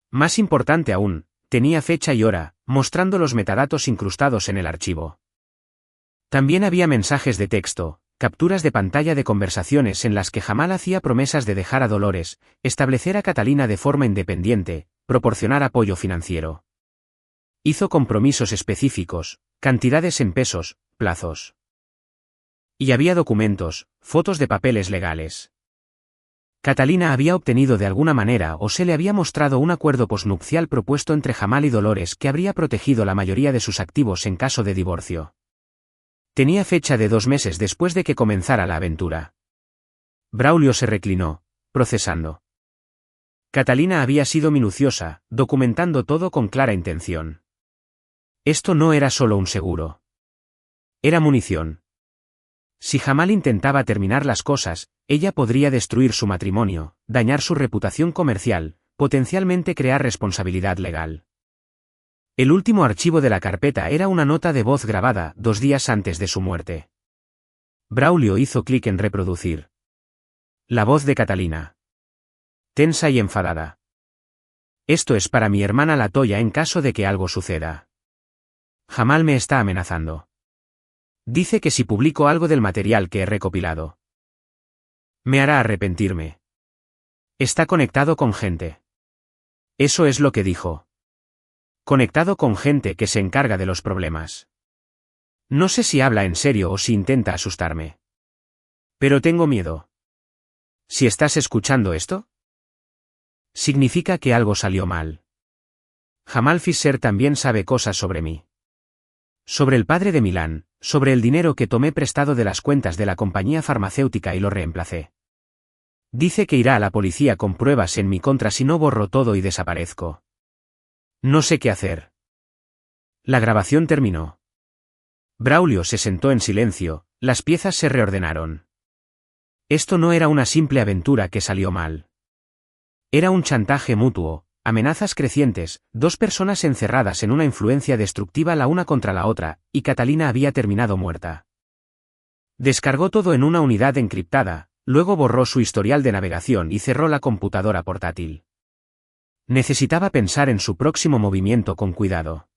Más importante aún, tenía fecha y hora, mostrando los metadatos incrustados en el archivo. También había mensajes de texto, capturas de pantalla de conversaciones en las que Jamal hacía promesas de dejar a Dolores, establecer a Catalina de forma independiente, proporcionar apoyo financiero. Hizo compromisos específicos, cantidades en pesos, plazos. Y había documentos, fotos de papeles legales. Catalina había obtenido de alguna manera o se le había mostrado un acuerdo posnupcial propuesto entre Jamal y Dolores que habría protegido la mayoría de sus activos en caso de divorcio. Tenía fecha de 2 meses después de que comenzara la aventura. Braulio se reclinó, procesando. Catalina había sido minuciosa, documentando todo con clara intención. Esto no era solo un seguro. Era munición. Si Jamal intentaba terminar las cosas, ella podría destruir su matrimonio, dañar su reputación comercial, potencialmente crear responsabilidad legal. El último archivo de la carpeta era una nota de voz grabada 2 días antes de su muerte. Braulio hizo clic en reproducir. La voz de Catalina. Tensa y enfadada. Esto es para mi hermana Latoya en caso de que algo suceda. Jamal me está amenazando. Dice que si publico algo del material que he recopilado, me hará arrepentirme. Está conectado con gente. Eso es lo que dijo. Conectado con gente que se encarga de los problemas. No sé si habla en serio o si intenta asustarme. Pero tengo miedo. Si estás escuchando esto, significa que algo salió mal. Jamal Fisher también sabe cosas sobre mí. Sobre el padre de Milán, sobre el dinero que tomé prestado de las cuentas de la compañía farmacéutica y lo reemplacé. Dice que irá a la policía con pruebas en mi contra si no borro todo y desaparezco. No sé qué hacer. La grabación terminó. Braulio se sentó en silencio, las piezas se reordenaron. Esto no era una simple aventura que salió mal. Era un chantaje mutuo, amenazas crecientes, 2 personas encerradas en una influencia destructiva la una contra la otra, y Catalina había terminado muerta. Descargó todo en una unidad encriptada, luego borró su historial de navegación y cerró la computadora portátil. Necesitaba pensar en su próximo movimiento con cuidado.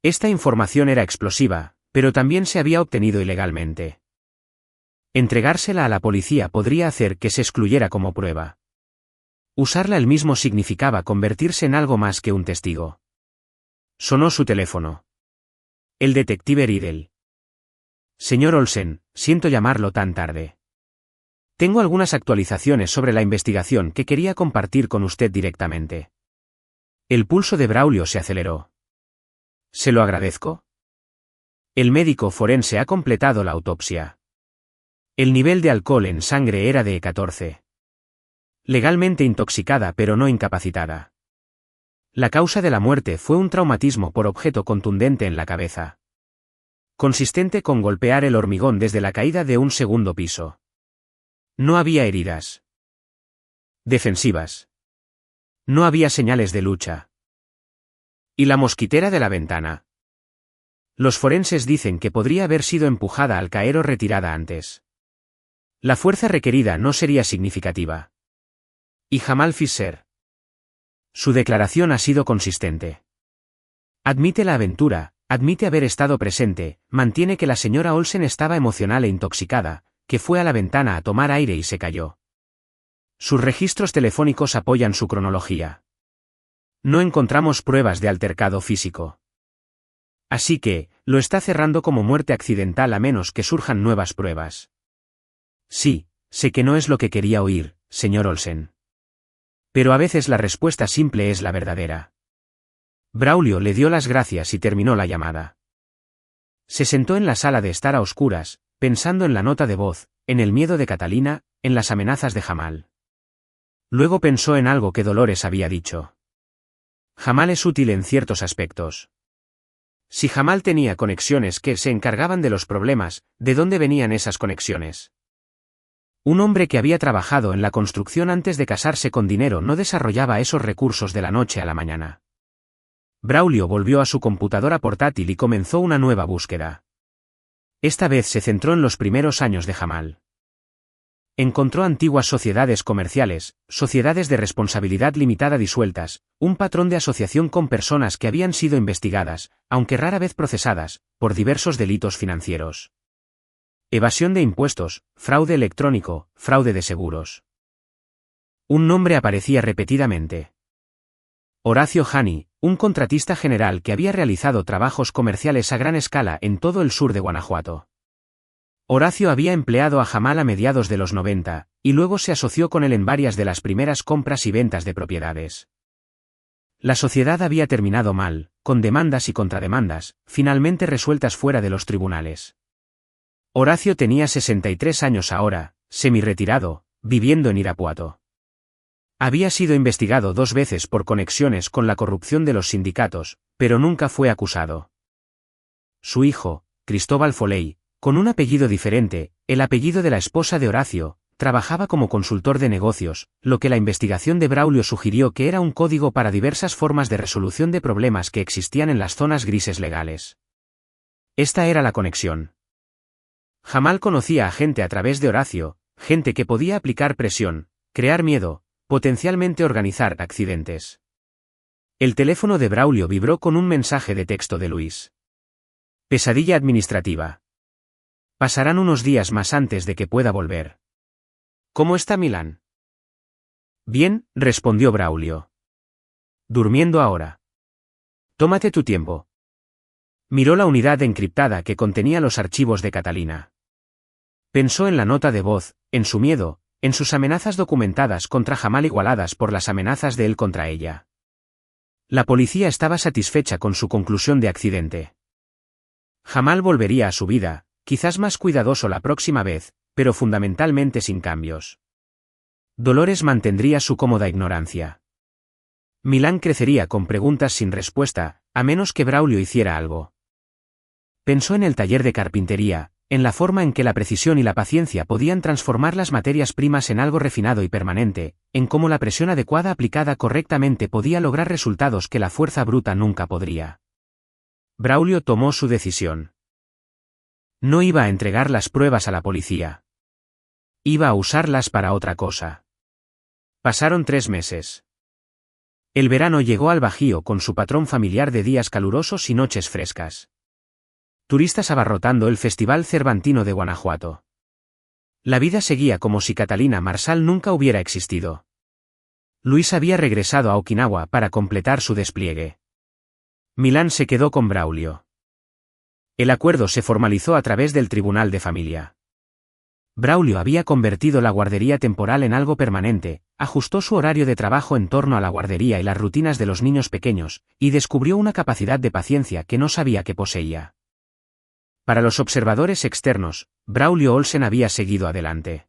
Esta información era explosiva, pero también se había obtenido ilegalmente. Entregársela a la policía podría hacer que se excluyera como prueba. Usarla él mismo significaba convertirse en algo más que un testigo. Sonó su teléfono. El detective Riddle. Señor Olsen, siento llamarlo tan tarde. Tengo algunas actualizaciones sobre la investigación que quería compartir con usted directamente. El pulso de Braulio se aceleró. ¿Se lo agradezco? El médico forense ha completado la autopsia. El nivel de alcohol en sangre era de 14. Legalmente intoxicada pero no incapacitada. La causa de la muerte fue un traumatismo por objeto contundente en la cabeza. Consistente con golpear el hormigón desde la caída de un segundo piso. No había heridas defensivas. No había señales de lucha. ¿Y la mosquitera de la ventana? Los forenses dicen que podría haber sido empujada al caer o retirada antes. La fuerza requerida no sería significativa. ¿Y Jamal Fisher? Su declaración ha sido consistente. Admite la aventura, admite haber estado presente, mantiene que la señora Olsen estaba emocional e intoxicada, que fue a la ventana a tomar aire y se cayó. Sus registros telefónicos apoyan su cronología. No encontramos pruebas de altercado físico. Así que, lo está cerrando como muerte accidental a menos que surjan nuevas pruebas. Sí, sé que no es lo que quería oír, señor Olsen. Pero a veces la respuesta simple es la verdadera. Braulio le dio las gracias y terminó la llamada. Se sentó en la sala de estar a oscuras, pensando en la nota de voz, en el miedo de Catalina, en las amenazas de Jamal. Luego pensó en algo que Dolores había dicho. Jamal es útil en ciertos aspectos. Si Jamal tenía conexiones que se encargaban de los problemas, ¿de dónde venían esas conexiones? Un hombre que había trabajado en la construcción antes de casarse con dinero no desarrollaba esos recursos de la noche a la mañana. Braulio volvió a su computadora portátil y comenzó una nueva búsqueda. Esta vez se centró en los primeros años de Jamal. Encontró antiguas sociedades comerciales, sociedades de responsabilidad limitada disueltas, un patrón de asociación con personas que habían sido investigadas, aunque rara vez procesadas, por diversos delitos financieros. Evasión de impuestos, fraude electrónico, fraude de seguros. Un nombre aparecía repetidamente. Horacio Hani, un contratista general que había realizado trabajos comerciales a gran escala en todo el sur de Guanajuato. Horacio había empleado a Jamal a mediados de los 90, y luego se asoció con él en varias de las primeras compras y ventas de propiedades. La sociedad había terminado mal, con demandas y contrademandas, finalmente resueltas fuera de los tribunales. Horacio tenía 63 años ahora, semi-retirado, viviendo en Irapuato. Había sido investigado 2 veces por conexiones con la corrupción de los sindicatos, pero nunca fue acusado. Su hijo, Cristóbal Foley, Con un apellido diferente, el apellido de la esposa de Horacio, trabajaba como consultor de negocios, lo que la investigación de Braulio sugirió que era un código para diversas formas de resolución de problemas que existían en las zonas grises legales. Esta era la conexión. Jamal conocía a gente a través de Horacio, gente que podía aplicar presión, crear miedo, potencialmente organizar accidentes. El teléfono de Braulio vibró con un mensaje de texto de Luis. Pesadilla administrativa. Pasarán unos días más antes de que pueda volver. ¿Cómo está Milán? Bien, respondió Braulio. Durmiendo ahora. Tómate tu tiempo. Miró la unidad encriptada que contenía los archivos de Catalina. Pensó en la nota de voz, en su miedo, en sus amenazas documentadas contra Jamal igualadas por las amenazas de él contra ella. La policía estaba satisfecha con su conclusión de accidente. Jamal volvería a su vida, quizás más cuidadoso la próxima vez, pero fundamentalmente sin cambios. Dolores mantendría su cómoda ignorancia. Milán crecería con preguntas sin respuesta, a menos que Braulio hiciera algo. Pensó en el taller de carpintería, en la forma en que la precisión y la paciencia podían transformar las materias primas en algo refinado y permanente, en cómo la presión adecuada aplicada correctamente podía lograr resultados que la fuerza bruta nunca podría. Braulio tomó su decisión. No iba a entregar las pruebas a la policía. Iba a usarlas para otra cosa. Pasaron 3 meses. El verano llegó al Bajío con su patrón familiar de días calurosos y noches frescas. Turistas abarrotando el Festival Cervantino de Guanajuato. La vida seguía como si Catalina Marsal nunca hubiera existido. Luis había regresado a Okinawa para completar su despliegue. Milán se quedó con Braulio. El acuerdo se formalizó a través del Tribunal de Familia. Braulio había convertido la guardería temporal en algo permanente, ajustó su horario de trabajo en torno a la guardería y las rutinas de los niños pequeños, y descubrió una capacidad de paciencia que no sabía que poseía. Para los observadores externos, Braulio Olsen había seguido adelante.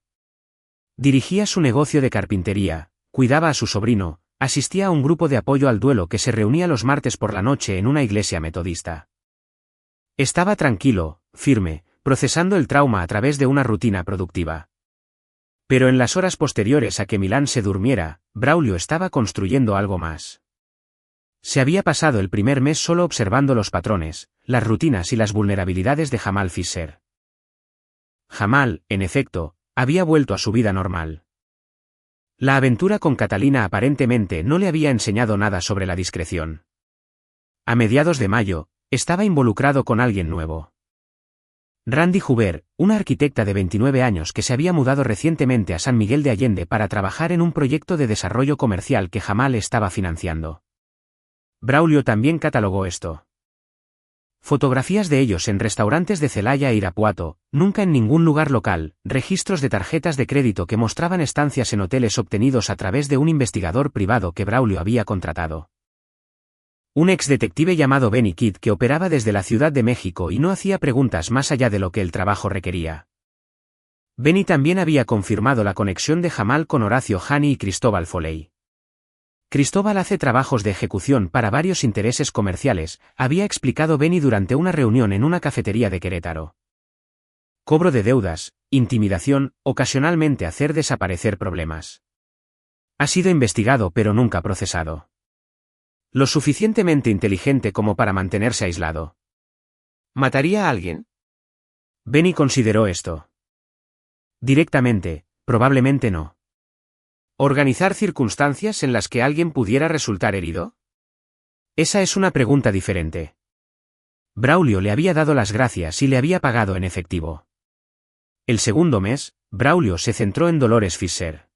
Dirigía su negocio de carpintería, cuidaba a su sobrino, asistía a un grupo de apoyo al duelo que se reunía los martes por la noche en una iglesia metodista. Estaba tranquilo, firme, procesando el trauma a través de una rutina productiva. Pero en las horas posteriores a que Milán se durmiera, Braulio estaba construyendo algo más. Se había pasado el primer mes solo observando los patrones, las rutinas y las vulnerabilidades de Jamal Fisher. Jamal, en efecto, había vuelto a su vida normal. La aventura con Catalina aparentemente no le había enseñado nada sobre la discreción. A mediados de mayo, estaba involucrado con alguien nuevo. Randy Huber, una arquitecta de 29 años que se había mudado recientemente a San Miguel de Allende para trabajar en un proyecto de desarrollo comercial que Jamal estaba financiando. Braulio también catalogó esto. Fotografías de ellos en restaurantes de Celaya e Irapuato, nunca en ningún lugar local, registros de tarjetas de crédito que mostraban estancias en hoteles obtenidos a través de un investigador privado que Braulio había contratado. Un ex detective llamado Benny Kidd que operaba desde la Ciudad de México y no hacía preguntas más allá de lo que el trabajo requería. Benny también había confirmado la conexión de Jamal con Horacio Hani y Cristóbal Foley. Cristóbal hace trabajos de ejecución para varios intereses comerciales, había explicado Benny durante una reunión en una cafetería de Querétaro. Cobro de deudas, intimidación, ocasionalmente hacer desaparecer problemas. Ha sido investigado pero nunca procesado. Lo suficientemente inteligente como para mantenerse aislado. ¿Mataría a alguien? Benny consideró esto. Directamente, probablemente no. ¿Organizar circunstancias en las que alguien pudiera resultar herido? Esa es una pregunta diferente. Braulio le había dado las gracias y le había pagado en efectivo. El segundo mes, Braulio se centró en Dolores Fisher.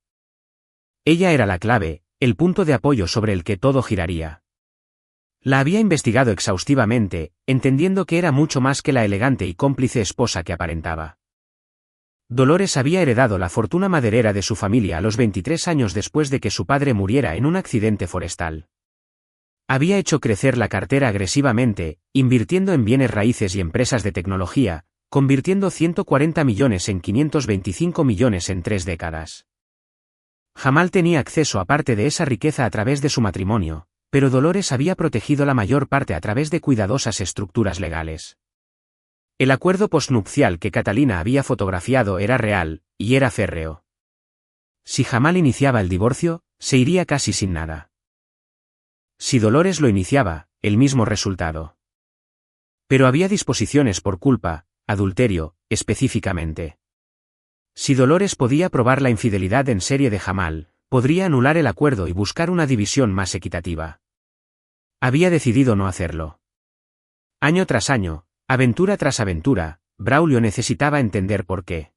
Ella era la clave, el punto de apoyo sobre el que todo giraría. La había investigado exhaustivamente, entendiendo que era mucho más que la elegante y cómplice esposa que aparentaba. Dolores había heredado la fortuna maderera de su familia a los 23 años después de que su padre muriera en un accidente forestal. Había hecho crecer la cartera agresivamente, invirtiendo en bienes raíces y empresas de tecnología, convirtiendo 140 millones en 525 millones en 3 décadas. Jamal tenía acceso a parte de esa riqueza a través de su matrimonio, pero Dolores había protegido la mayor parte a través de cuidadosas estructuras legales. El acuerdo postnupcial que Catalina había fotografiado era real, y era férreo. Si Jamal iniciaba el divorcio, se iría casi sin nada. Si Dolores lo iniciaba, el mismo resultado. Pero había disposiciones por culpa, adulterio, específicamente. Si Dolores podía probar la infidelidad en serie de Jamal, podría anular el acuerdo y buscar una división más equitativa. Había decidido no hacerlo. Año tras año, aventura tras aventura, Braulio necesitaba entender por qué.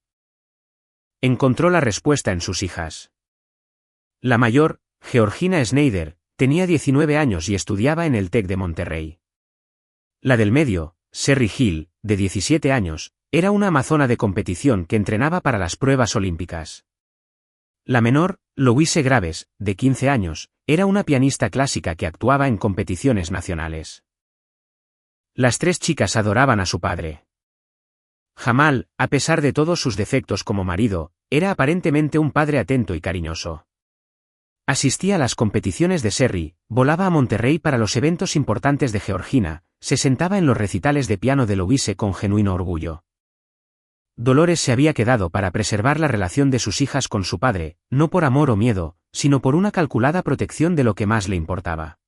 Encontró la respuesta en sus hijas. La mayor, Georgina Schneider, tenía 19 años y estudiaba en el TEC de Monterrey. La del medio, Sherry Hill, de 17 años, era una amazona de competición que entrenaba para las pruebas olímpicas. La menor, Louise Graves, de 15 años, era una pianista clásica que actuaba en competiciones nacionales. Las tres chicas adoraban a su padre. Jamal, a pesar de todos sus defectos como marido, era aparentemente un padre atento y cariñoso. Asistía a las competiciones de Sherry, volaba a Monterrey para los eventos importantes de Georgina, se sentaba en los recitales de piano de Louise con genuino orgullo. Dolores se había quedado para preservar la relación de sus hijas con su padre, no por amor o miedo, sino por una calculada protección de lo que más le importaba.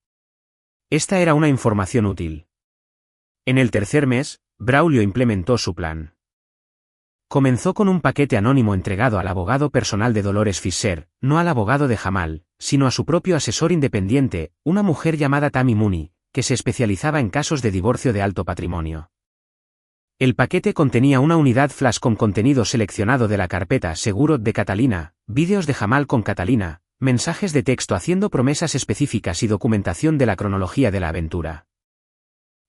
Esta era una información útil. En el tercer mes, Braulio implementó su plan. Comenzó con un paquete anónimo entregado al abogado personal de Dolores Fischer, no al abogado de Jamal, sino a su propio asesor independiente, una mujer llamada Tammy Mooney, que se especializaba en casos de divorcio de alto patrimonio. El paquete contenía una unidad flash con contenido seleccionado de la carpeta Seguro de Catalina, vídeos de Jamal con Catalina, mensajes de texto haciendo promesas específicas y documentación de la cronología de la aventura.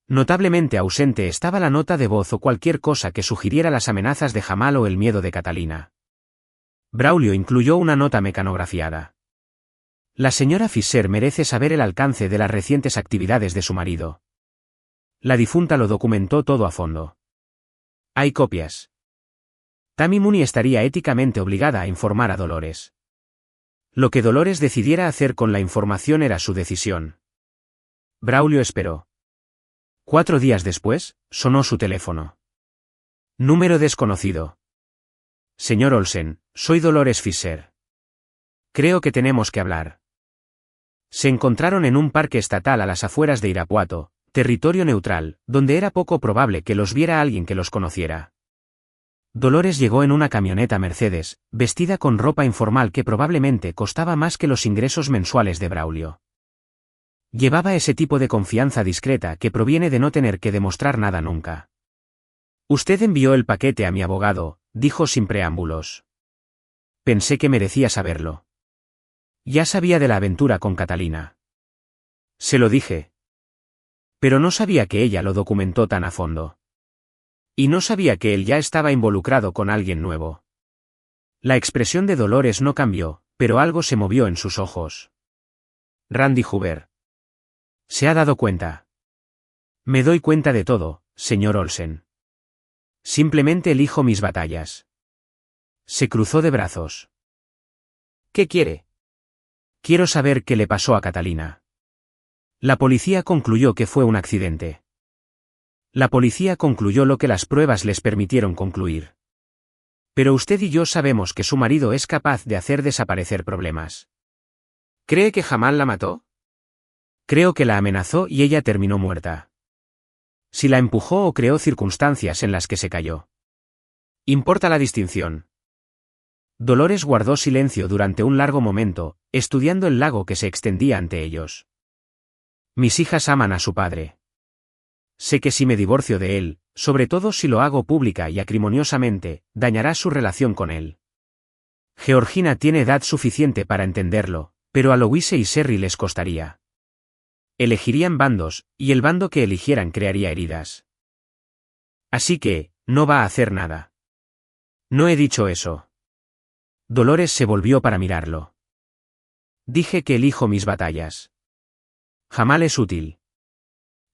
Notablemente ausente estaba la nota de voz o cualquier cosa que sugiriera las amenazas de Jamal o el miedo de Catalina. Braulio incluyó una nota mecanografiada. La señora Fischer merece saber el alcance de las recientes actividades de su marido. La difunta lo documentó todo a fondo. Hay copias. Tammy Mooney estaría éticamente obligada a informar a Dolores. Lo que Dolores decidiera hacer con la información era su decisión. Braulio esperó. 4 días después, sonó su teléfono. Número desconocido. Señor Olsen, soy Dolores Fischer. Creo que tenemos que hablar. Se encontraron en un parque estatal a las afueras de Irapuato, territorio neutral, donde era poco probable que los viera alguien que los conociera. Dolores llegó en una camioneta Mercedes, vestida con ropa informal que probablemente costaba más que los ingresos mensuales de Braulio. Llevaba ese tipo de confianza discreta que proviene de no tener que demostrar nada nunca. Usted envió el paquete a mi abogado, dijo sin preámbulos. Pensé que merecía saberlo. Ya sabía de la aventura con Catalina. Se lo dije. Pero no sabía que ella lo documentó tan a fondo. Y no sabía que él ya estaba involucrado con alguien nuevo. La expresión de Dolores no cambió, pero algo se movió en sus ojos. Randy Huber. ¿Se ha dado cuenta? Me doy cuenta de todo, señor Olsen. Simplemente elijo mis batallas. Se cruzó de brazos. ¿Qué quiere? Quiero saber qué le pasó a Catalina. La policía concluyó que fue un accidente. La policía concluyó lo que las pruebas les permitieron concluir. Pero usted y yo sabemos que su marido es capaz de hacer desaparecer problemas. ¿Cree que Jamal la mató? Creo que la amenazó y ella terminó muerta. Si la empujó o creó circunstancias en las que se cayó. Importa la distinción. Dolores guardó silencio durante un largo momento, estudiando el lago que se extendía ante ellos. Mis hijas aman a su padre. Sé que si me divorcio de él, sobre todo si lo hago pública y acrimoniosamente, dañará su relación con él. Georgina tiene edad suficiente para entenderlo, pero a Louise y Sherry les costaría. Elegirían bandos, y el bando que eligieran crearía heridas. Así que, no va a hacer nada. No he dicho eso. Dolores se volvió para mirarlo. Dije que elijo mis batallas. Jamal es útil.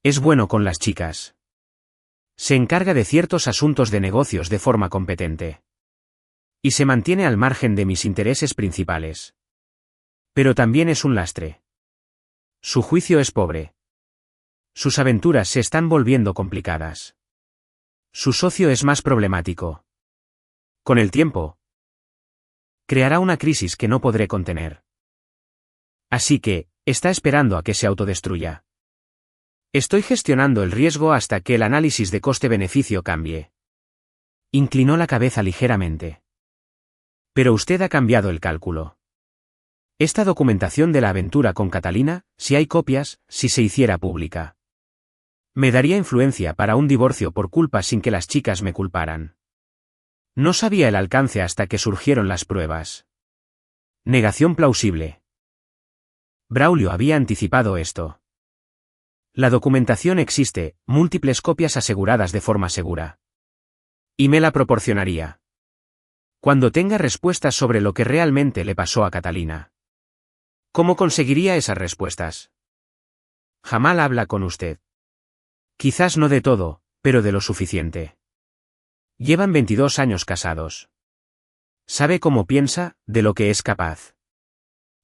Es bueno con las chicas. Se encarga de ciertos asuntos de negocios de forma competente. Y se mantiene al margen de mis intereses principales. Pero también es un lastre. Su juicio es pobre. Sus aventuras se están volviendo complicadas. Su socio es más problemático. Con el tiempo, creará una crisis que no podré contener. Así que, está esperando a que se autodestruya. Estoy gestionando el riesgo hasta que el análisis de coste-beneficio cambie. Inclinó la cabeza ligeramente. Pero usted ha cambiado el cálculo. Esta documentación de la aventura con Catalina, si hay copias, si se hiciera pública, me daría influencia para un divorcio por culpa sin que las chicas me culparan. No sabía el alcance hasta que surgieron las pruebas. Negación plausible. Braulio había anticipado esto. La documentación existe, múltiples copias aseguradas de forma segura. Y me la proporcionaría cuando tenga respuestas sobre lo que realmente le pasó a Catalina. ¿Cómo conseguiría esas respuestas? Jamal habla con usted. Quizás no de todo, pero de lo suficiente. Llevan 22 años casados. Sabe cómo piensa, de lo que es capaz.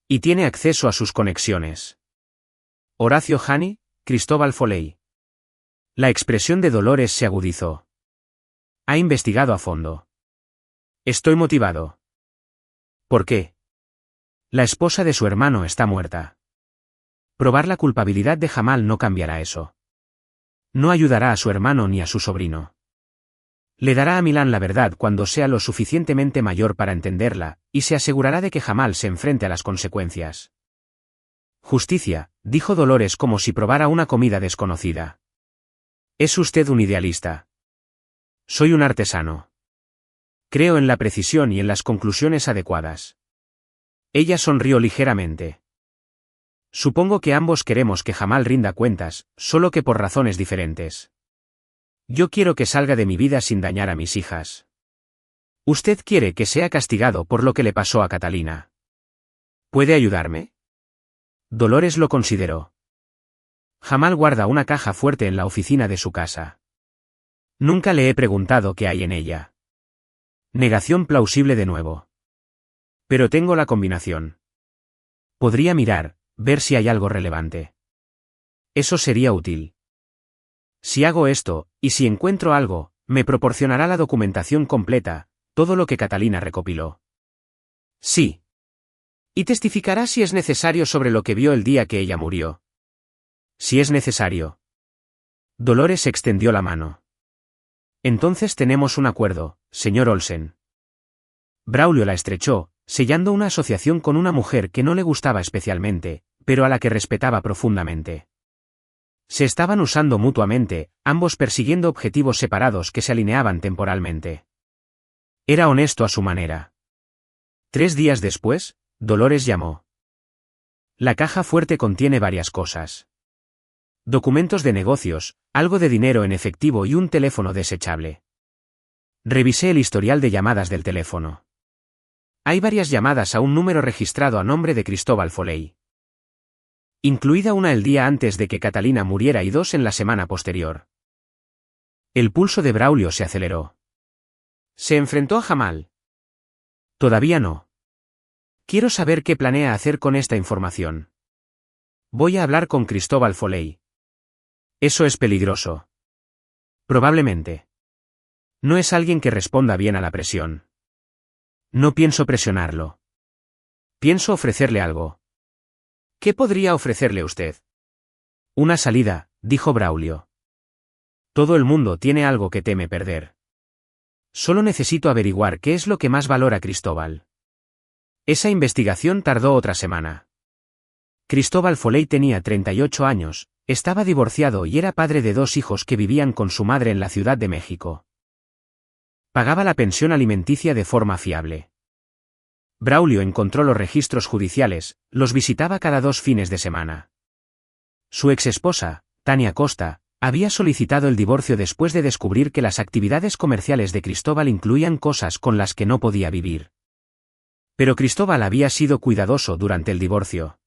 Y tiene acceso a sus conexiones. Horacio Hani, Cristóbal Foley. La expresión de Dolores se agudizó. Ha investigado a fondo. Estoy motivado. ¿Por qué? La esposa de su hermano está muerta. Probar la culpabilidad de Jamal no cambiará eso. No ayudará a su hermano ni a su sobrino. Le dará a Milán la verdad cuando sea lo suficientemente mayor para entenderla, y se asegurará de que Jamal se enfrente a las consecuencias. Justicia, dijo Dolores como si probara una comida desconocida. Es usted un idealista. Soy un artesano. Creo en la precisión y en las conclusiones adecuadas. Ella sonrió ligeramente. Supongo que ambos queremos que Jamal rinda cuentas, solo que por razones diferentes. Yo quiero que salga de mi vida sin dañar a mis hijas. Usted quiere que sea castigado por lo que le pasó a Catalina. ¿Puede ayudarme? Dolores lo consideró. Jamal guarda una caja fuerte en la oficina de su casa. Nunca le he preguntado qué hay en ella. Negación plausible de nuevo. Pero tengo la combinación. Podría mirar, ver si hay algo relevante. Eso sería útil. Si hago esto, y si encuentro algo, me proporcionará la documentación completa, todo lo que Catalina recopiló. Sí. Y testificará si es necesario sobre lo que vio el día que ella murió. Si es necesario. Dolores extendió la mano. Entonces tenemos un acuerdo, señor Olsen. Braulio la estrechó, sellando una asociación con una mujer que no le gustaba especialmente, pero a la que respetaba profundamente. Se estaban usando mutuamente, ambos persiguiendo objetivos separados que se alineaban temporalmente. Era honesto a su manera. 3 días después, Dolores llamó. La caja fuerte contiene varias cosas. Documentos de negocios, algo de dinero en efectivo y un teléfono desechable. Revisé el historial de llamadas del teléfono. Hay varias llamadas a un número registrado a nombre de Cristóbal Foley. Incluida una el día antes de que Catalina muriera y 2 en la semana posterior. El pulso de Braulio se aceleró. ¿Se enfrentó a Jamal? Todavía no. Quiero saber qué planea hacer con esta información. Voy a hablar con Cristóbal Foley. Eso es peligroso. Probablemente. No es alguien que responda bien a la presión. No pienso presionarlo. Pienso ofrecerle algo. ¿Qué podría ofrecerle usted? Una salida, dijo Braulio. Todo el mundo tiene algo que teme perder. Solo necesito averiguar qué es lo que más valora Cristóbal. Esa investigación tardó otra semana. Cristóbal Foley tenía 38 años, estaba divorciado y era padre de 2 hijos que vivían con su madre en la Ciudad de México. Pagaba la pensión alimenticia de forma fiable. Braulio encontró los registros judiciales, los visitaba cada 2 fines de semana. Su exesposa, Tania Costa, había solicitado el divorcio después de descubrir que las actividades comerciales de Cristóbal incluían cosas con las que no podía vivir. Pero Cristóbal había sido cuidadoso durante el divorcio.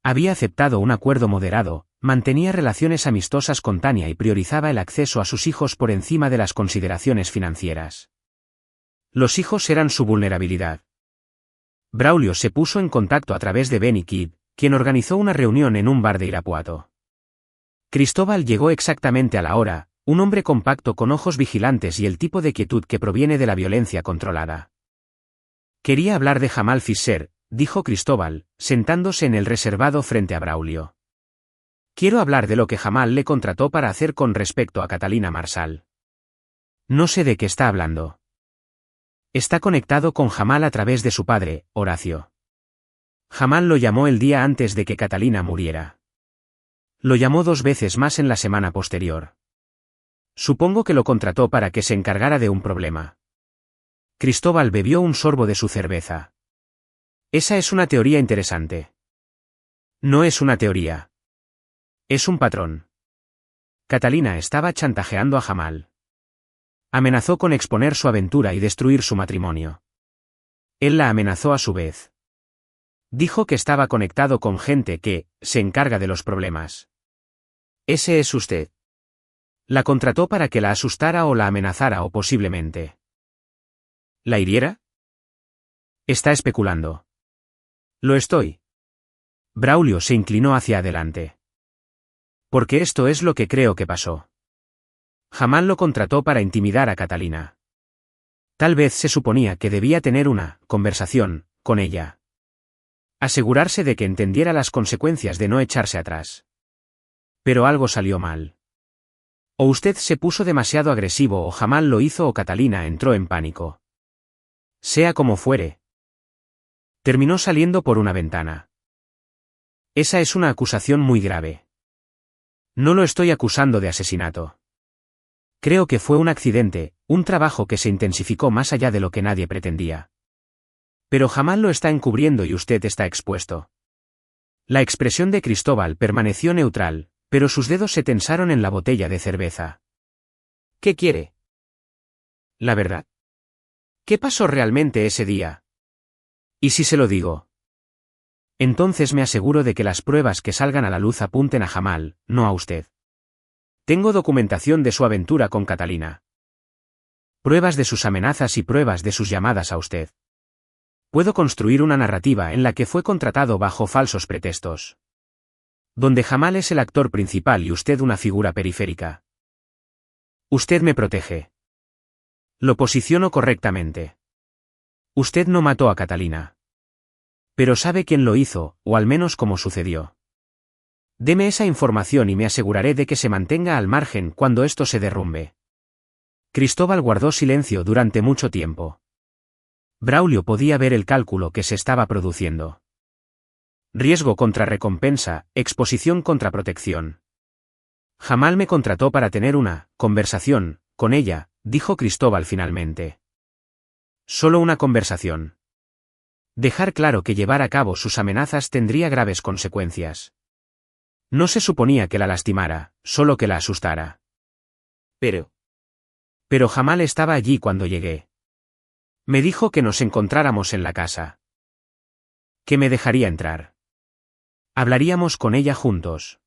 Había aceptado un acuerdo moderado, mantenía relaciones amistosas con Tania y priorizaba el acceso a sus hijos por encima de las consideraciones financieras. Los hijos eran su vulnerabilidad. Braulio se puso en contacto a través de Benny Kidd, quien organizó una reunión en un bar de Irapuato. Cristóbal llegó exactamente a la hora, Un hombre compacto con ojos vigilantes y el tipo de quietud que proviene de la violencia controlada. Quería hablar de Jamal Fisher, dijo Cristóbal, sentándose en el reservado frente a Braulio. Quiero hablar de lo que Jamal le contrató para hacer con respecto a Catalina Marsal. No sé de qué está hablando. Está conectado con Jamal a través de su padre, Horacio. Jamal lo llamó el día antes de que Catalina muriera. Lo llamó 2 veces más en la semana posterior. Supongo que lo contrató para que se encargara de un problema. Cristóbal bebió un sorbo de su cerveza. Esa es una teoría interesante. No es una teoría. Es un patrón. Catalina estaba chantajeando a Jamal. Amenazó con exponer su aventura y destruir su matrimonio. Él la amenazó a su vez. Dijo que estaba conectado con gente que se encarga de los problemas. Ese es usted. La contrató para que la asustara o la amenazara o posiblemente ¿la hiriera? Está especulando. Lo estoy. Braulio se inclinó hacia adelante. Porque esto es lo que creo que pasó. Jamal lo contrató para intimidar a Catalina. Tal vez se suponía que debía tener una conversación con ella. Asegurarse de que entendiera las consecuencias de no echarse atrás. Pero algo salió mal. O usted se puso demasiado agresivo o Jamal lo hizo o Catalina entró en pánico. Sea como fuere. Terminó saliendo por una ventana. Esa es una acusación muy grave. No lo estoy acusando de asesinato. Creo que fue un accidente, un trabajo que se intensificó más allá de lo que nadie pretendía. Pero Jamal lo está encubriendo y usted está expuesto. La expresión de Cristóbal permaneció neutral, pero sus dedos se tensaron en la botella de cerveza. ¿Qué quiere? La verdad. ¿Qué pasó realmente ese día? ¿Y si se lo digo? Entonces me aseguro de que las pruebas que salgan a la luz apunten a Jamal, no a usted. Tengo documentación de su aventura con Catalina. Pruebas de sus amenazas y pruebas de sus llamadas a usted. Puedo construir una narrativa en la que fue contratado bajo falsos pretextos. Donde Jamal es el actor principal y usted una figura periférica. Usted me protege. Lo posiciono correctamente. Usted no mató a Catalina. Pero sabe quién lo hizo, o al menos cómo sucedió. Deme esa información y me aseguraré de que se mantenga al margen cuando esto se derrumbe. Cristóbal guardó silencio durante mucho tiempo. Braulio podía ver el cálculo que se estaba produciendo. Riesgo contra recompensa, exposición contra protección. Jamal me contrató para tener una conversación con ella, dijo Cristóbal finalmente. Solo una conversación. Dejar claro que llevar a cabo sus amenazas tendría graves consecuencias. No se suponía que la lastimara, solo que la asustara. Pero Jamal estaba allí cuando llegué. Me dijo que nos encontráramos en la casa. Que me dejaría entrar. Hablaríamos con ella juntos.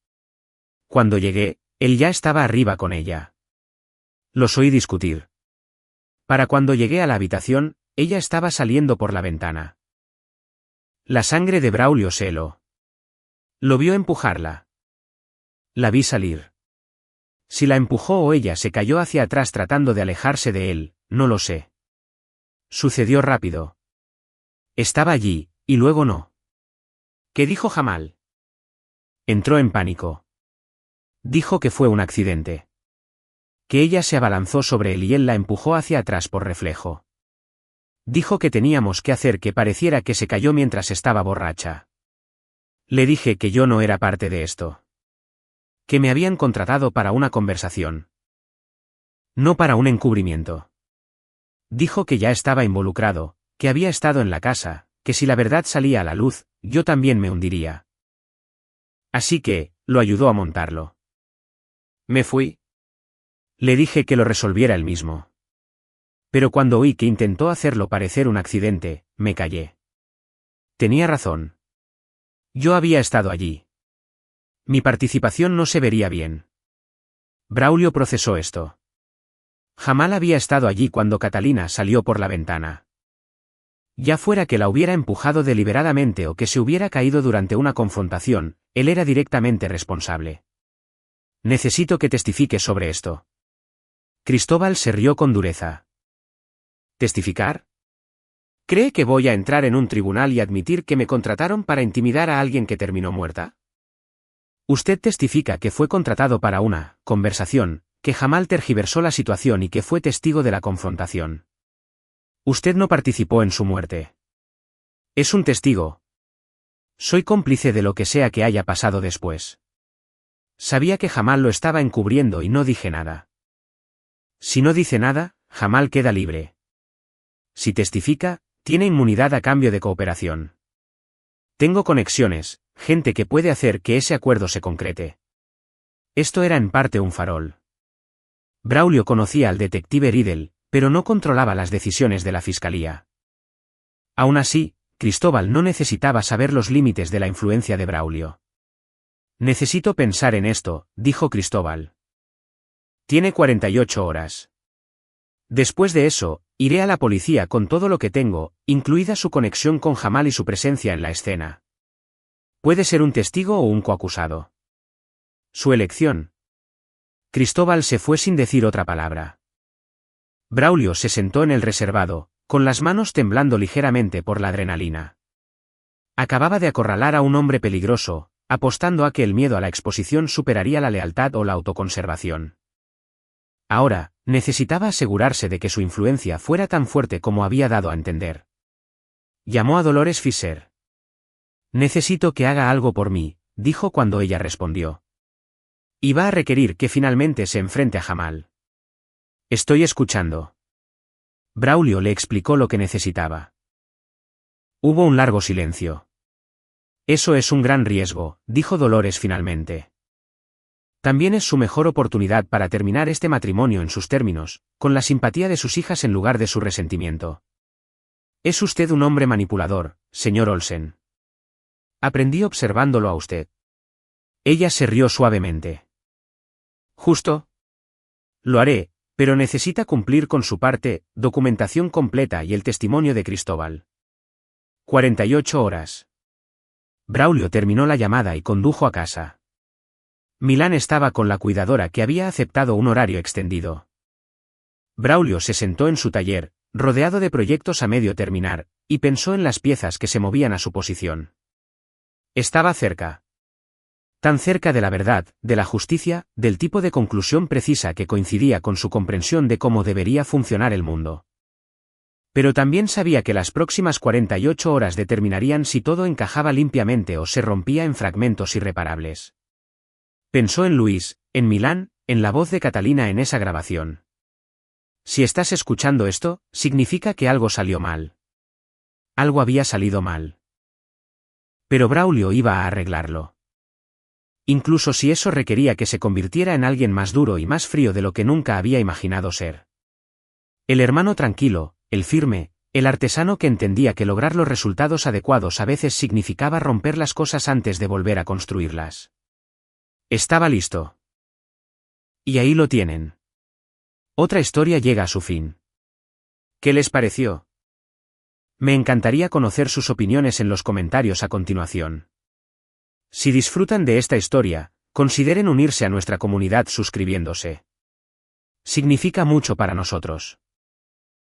Cuando llegué, él ya estaba arriba con ella. Los oí discutir. Para cuando llegué a la habitación, ella estaba saliendo por la ventana. La sangre de Braulio se heló. Lo vio empujarla. La vi salir. Si la empujó o ella se cayó hacia atrás tratando de alejarse de él, no lo sé. Sucedió rápido. Estaba allí, y luego no. ¿Qué dijo Jamal? Entró en pánico. Dijo que fue un accidente. Que ella se abalanzó sobre él y él la empujó hacia atrás por reflejo. Dijo que teníamos que hacer que pareciera que se cayó mientras estaba borracha. Le dije que yo no era parte de esto. Que me habían contratado para una conversación. No para un encubrimiento. Dijo que ya estaba involucrado, que había estado en la casa, que si la verdad salía a la luz, yo también me hundiría. Así que, lo ayudó a montarlo. Me fui. Le dije que lo resolviera él mismo. Pero cuando oí que intentó hacerlo parecer un accidente, me callé. Tenía razón. Yo había estado allí. Mi participación no se vería bien. Braulio procesó esto. Jamal había estado allí cuando Catalina salió por la ventana. Ya fuera que la hubiera empujado deliberadamente o que se hubiera caído durante una confrontación, él era directamente responsable. Necesito que testifique sobre esto. Cristóbal se rió con dureza. ¿Testificar? ¿Cree que voy a entrar en un tribunal y admitir que me contrataron para intimidar a alguien que terminó muerta? Usted testifica que fue contratado para una conversación, que Jamal tergiversó la situación y que fue testigo de la confrontación. Usted no participó en su muerte. Es un testigo. Soy cómplice de lo que sea que haya pasado después. Sabía que Jamal lo estaba encubriendo y no dije nada. Si no dice nada, Jamal queda libre. Si testifica, tiene inmunidad a cambio de cooperación. Tengo conexiones, gente que puede hacer que ese acuerdo se concrete. Esto era en parte un farol. Braulio conocía al detective Riddle, pero no controlaba las decisiones de la fiscalía. Aún así, Cristóbal no necesitaba saber los límites de la influencia de Braulio. Necesito pensar en esto, dijo Cristóbal. Tiene 48 horas. Después de eso, iré a la policía con todo lo que tengo, incluida su conexión con Jamal y su presencia en la escena. Puede ser un testigo o un coacusado. Su elección. Cristóbal se fue sin decir otra palabra. Braulio se sentó en el reservado, con las manos temblando ligeramente por la adrenalina. Acababa de acorralar a un hombre peligroso, apostando a que el miedo a la exposición superaría la lealtad o la autoconservación. Ahora, necesitaba asegurarse de que su influencia fuera tan fuerte como había dado a entender. Llamó a Dolores Fisher. Necesito que haga algo por mí, dijo cuando ella respondió. Y va a requerir que finalmente se enfrente a Jamal. Estoy escuchando. Braulio le explicó lo que necesitaba. Hubo un largo silencio. Eso es un gran riesgo, dijo Dolores finalmente. También es su mejor oportunidad para terminar este matrimonio en sus términos, con la simpatía de sus hijas en lugar de su resentimiento. Es usted un hombre manipulador, señor Olsen. Aprendí observándolo a usted. Ella se rió suavemente. Justo. Lo haré, pero necesita cumplir con su parte, documentación completa y el testimonio de Cristóbal. 48 horas. Braulio terminó la llamada y condujo a casa. Milán estaba con la cuidadora que había aceptado un horario extendido. Braulio se sentó en su taller, rodeado de proyectos a medio terminar, y pensó en las piezas que se movían a su posición. Estaba cerca. Tan cerca de la verdad, de la justicia, del tipo de conclusión precisa que coincidía con su comprensión de cómo debería funcionar el mundo. Pero también sabía que las próximas 48 horas determinarían si todo encajaba limpiamente o se rompía en fragmentos irreparables. Pensó en Luis, en Milán, en la voz de Catalina en esa grabación. Si estás escuchando esto, significa que algo salió mal. Algo había salido mal. Pero Braulio iba a arreglarlo. Incluso si eso requería que se convirtiera en alguien más duro y más frío de lo que nunca había imaginado ser. El hermano tranquilo, el firme, el artesano que entendía que lograr los resultados adecuados a veces significaba romper las cosas antes de volver a construirlas. Estaba listo. Y ahí lo tienen. Otra historia llega a su fin. ¿Qué les pareció? Me encantaría conocer sus opiniones en los comentarios a continuación. Si disfrutan de esta historia, consideren unirse a nuestra comunidad suscribiéndose. Significa mucho para nosotros.